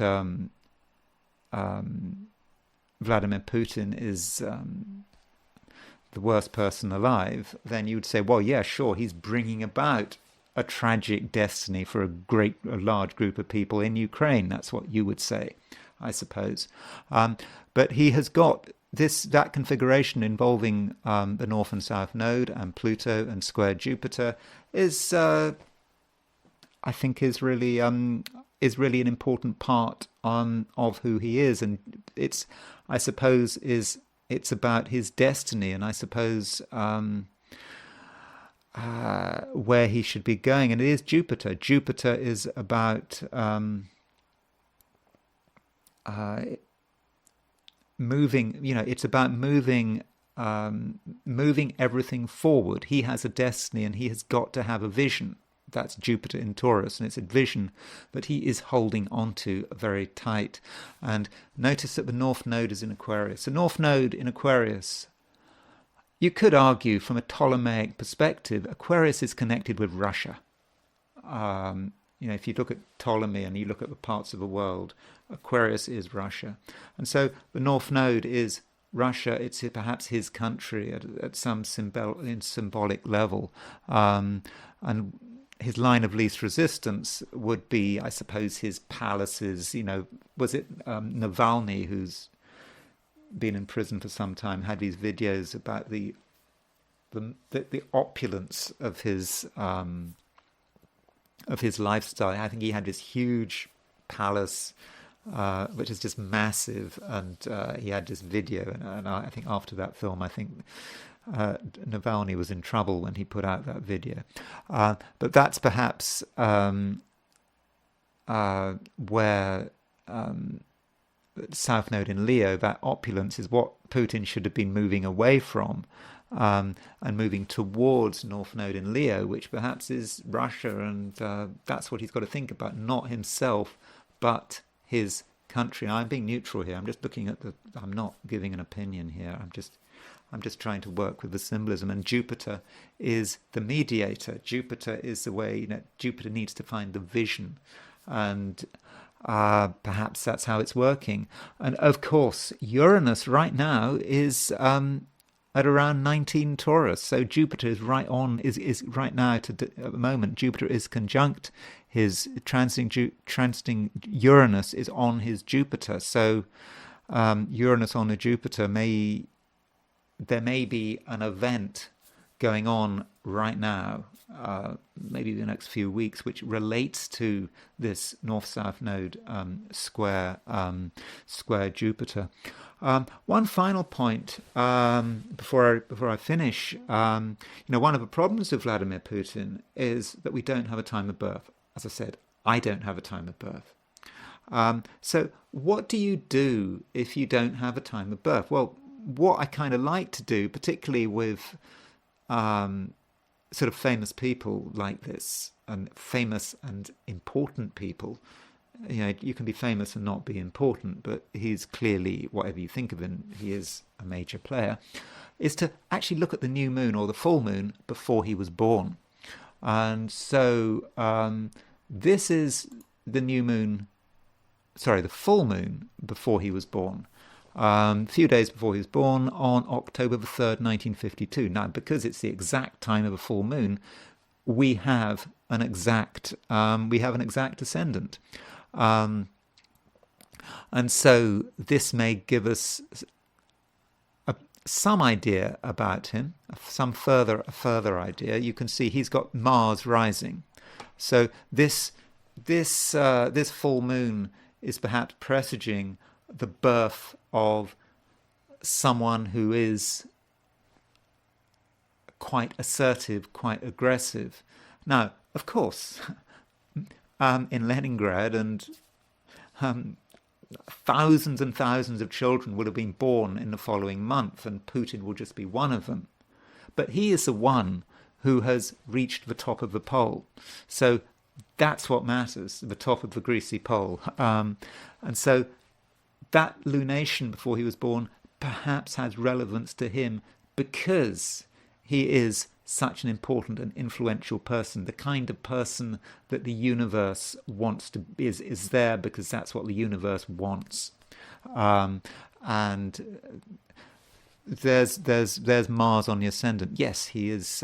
Vladimir Putin is the worst person alive, then you would say, well, yeah, sure, he's bringing about a tragic destiny for a large group of people in Ukraine. That's what you would say, I suppose. But he has got that configuration involving the North and South Node and Pluto and square Jupiter is, I think, is really an important part of who he is, and it's, I suppose, it's about his destiny, and I suppose where he should be going, and it is Jupiter. Jupiter is about moving. It's about moving everything forward. He has a destiny, and he has got to have a vision. That's Jupiter in Taurus, and it's a vision that he is holding onto very tight. And notice that the North Node is in Aquarius. The North Node in Aquarius, you could argue from a Ptolemaic perspective, Aquarius is connected with Russia. If you look at Ptolemy and you look at the parts of the world, Aquarius is Russia. And so the North Node is Russia. It's perhaps his country at some symbolic level. And his line of least resistance would be, I suppose, his palaces. Was it Navalny, who's been in prison for some time, had these videos about the opulence of his lifestyle. I think he had this huge palace, which is just massive, and he had this video. And I think after that film, Navalny was in trouble when he put out that video. But that's perhaps where South Node in Leo, that opulence, is what Putin should have been moving away from, and moving towards North Node in Leo, which perhaps is Russia, and that's what he's got to think about, not himself, but his country. I'm being neutral here. I'm just looking at I'm not giving an opinion here. I'm just trying to work with the symbolism, and Jupiter is the mediator. Jupiter is the way, Jupiter needs to find the vision, and perhaps that's how it's working. And of course, Uranus right now is at around 19 Taurus, so Jupiter is right now at the moment. Jupiter is conjunct his transiting Uranus is on his Jupiter, so Uranus on a Jupiter there may be an event going on right now, maybe the next few weeks, which relates to this North-South Node square Jupiter. One final point before I finish. One of the problems with Vladimir Putin is that we don't have a time of birth. As I said, I don't have a time of birth. So what do you do if you don't have a time of birth? Well, what I kind of like to do, particularly with sort of famous people like this, and famous and important people, you can be famous and not be important, but he's clearly, whatever you think of him, he is a major player, is to actually look at the new moon or the full moon before he was born. And so this is the full moon before he was born. A few days before he was born, on October the 3rd, 1952. Now, because it's the exact time of a full moon, we have an exact descendant. And so this may give us some idea about him, some further idea. You can see he's got Mars rising. So this full moon is perhaps presaging the birth of someone who is quite assertive, quite aggressive. Now, of course, in Leningrad, and thousands and thousands of children will have been born in the following month, and Putin will just be one of them. But he is the one who has reached the top of the pole. So that's what matters, the top of the greasy pole. And so that lunation before he was born perhaps has relevance to him because he is such an important and influential person, the kind of person that the universe wants to is there because that's what the universe wants. And there's Mars on the ascendant. Yes, he is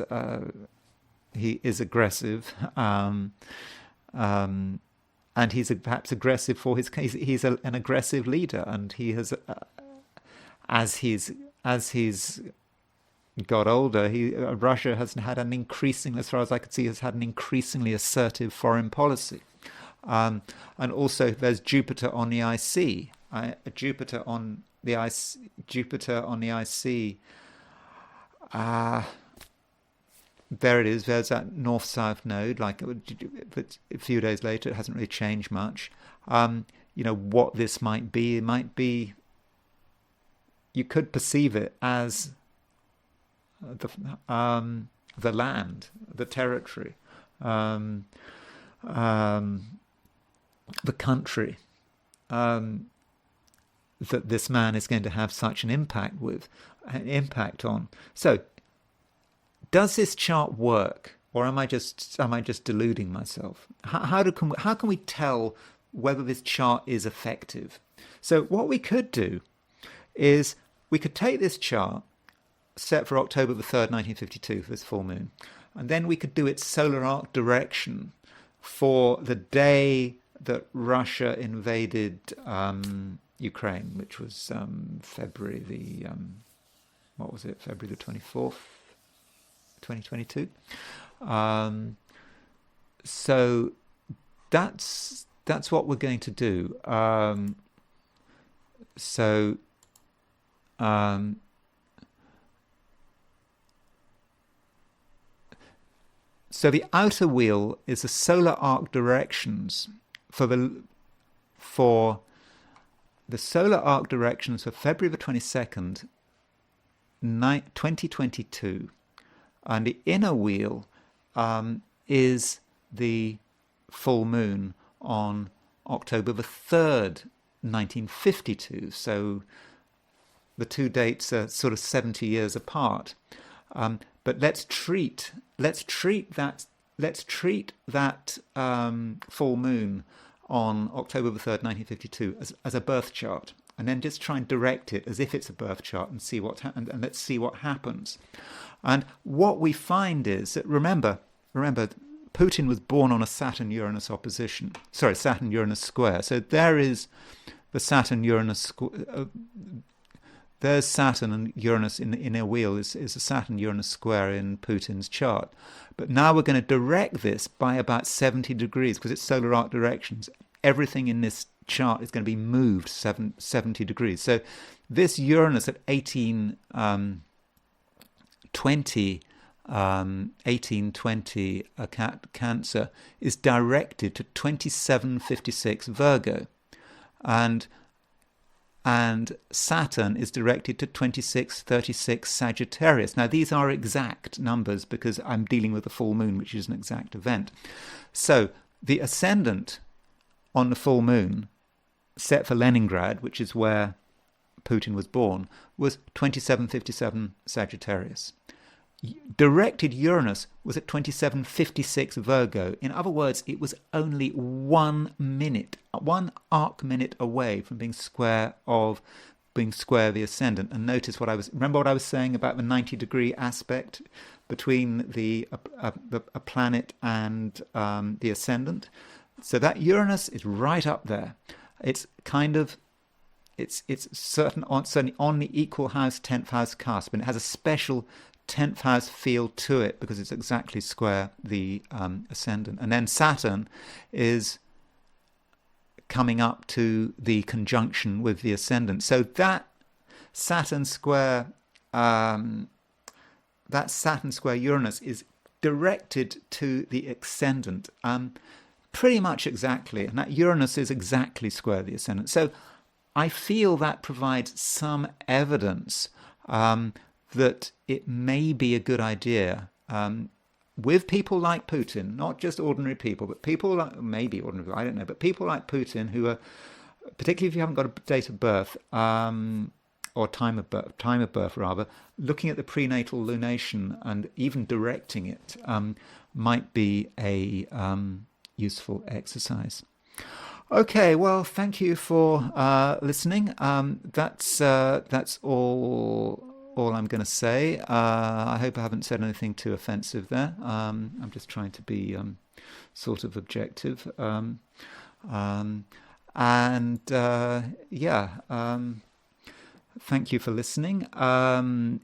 aggressive, and he's perhaps aggressive for his case. He's an aggressive leader, and he has, as he's got older, Russia has had an increasing, as far as I could see, has had an increasingly assertive foreign policy. And also there's Jupiter on the IC. Jupiter on the IC. There it is. There's that north-south node. But a few days later, it hasn't really changed much. What this might be, it might be. You could perceive it as the land, the territory, the country that this man is going to have such an impact on. So, does this chart work, or am I just deluding myself? How can we tell whether this chart is effective? So, what we could do is we could take this chart set for October the 3rd, 1952, for this full moon, and then we could do its solar arc direction for the day that Russia invaded Ukraine, which was February the February the 24th, 2022. So that's what we're going to do. So the outer wheel is the solar arc directions for the solar arc directions for February the 22nd, 2022, and the inner wheel is the full moon on October the 3rd, 1952. So the two dates are sort of 70 years apart. But let's treat that full moon on October the 3rd, 1952 as a birth chart, and then just try and direct it as if it's a birth chart and see and let's see what happens. And what we find is that remember, Putin was born on a Saturn-Uranus square. So there is the Saturn-Uranus. There's Saturn and Uranus in a wheel is a Saturn-Uranus square in Putin's chart. But now we're going to direct this by about 70 degrees because it's solar arc directions. Everything in this chart is going to be moved 70 degrees. So this Uranus at 1820 Cancer is directed to 2756 Virgo. And Saturn is directed to 2636 Sagittarius. Now, these are exact numbers because I'm dealing with the full moon, which is an exact event. So the ascendant on the full moon, set for Leningrad, which is where Putin was born, was 2757 Sagittarius. Directed Uranus was at 2756 Virgo. In other words, it was only 1 arc minute away from being square the ascendant. And notice remember what I was saying about the 90-degree aspect between a planet and the ascendant. So that Uranus is right up there. It's certainly on the equal house 10th house cusp, and it has a special 10th house feel to it because it's exactly square the ascendant. And then Saturn is coming up to the conjunction with the ascendant. So that Saturn square Uranus is directed to the ascendant pretty much exactly, and that Uranus is exactly square the ascendant. So I feel that provides some evidence that it may be a good idea with people like Putin, not just ordinary people, but people like, maybe ordinary people, I don't know, but people like Putin who are, particularly if you haven't got a date of birth, or time of birth rather, looking at the prenatal lunation and even directing it might be a useful exercise. Okay, well, thank you for listening. That's all I'm going to say. I hope I haven't said anything too offensive there. I'm just trying to be sort of objective. Thank you for listening.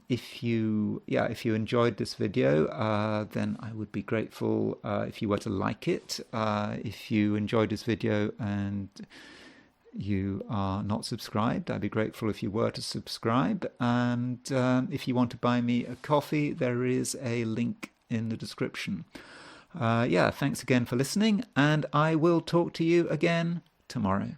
If you enjoyed this video, then I would be grateful if you were to like it. If you enjoyed this video and you are not subscribed, I'd be grateful if you were to subscribe. And if you want to buy me a coffee, there is a link in the description. Thanks again for listening, and I will talk to you again tomorrow.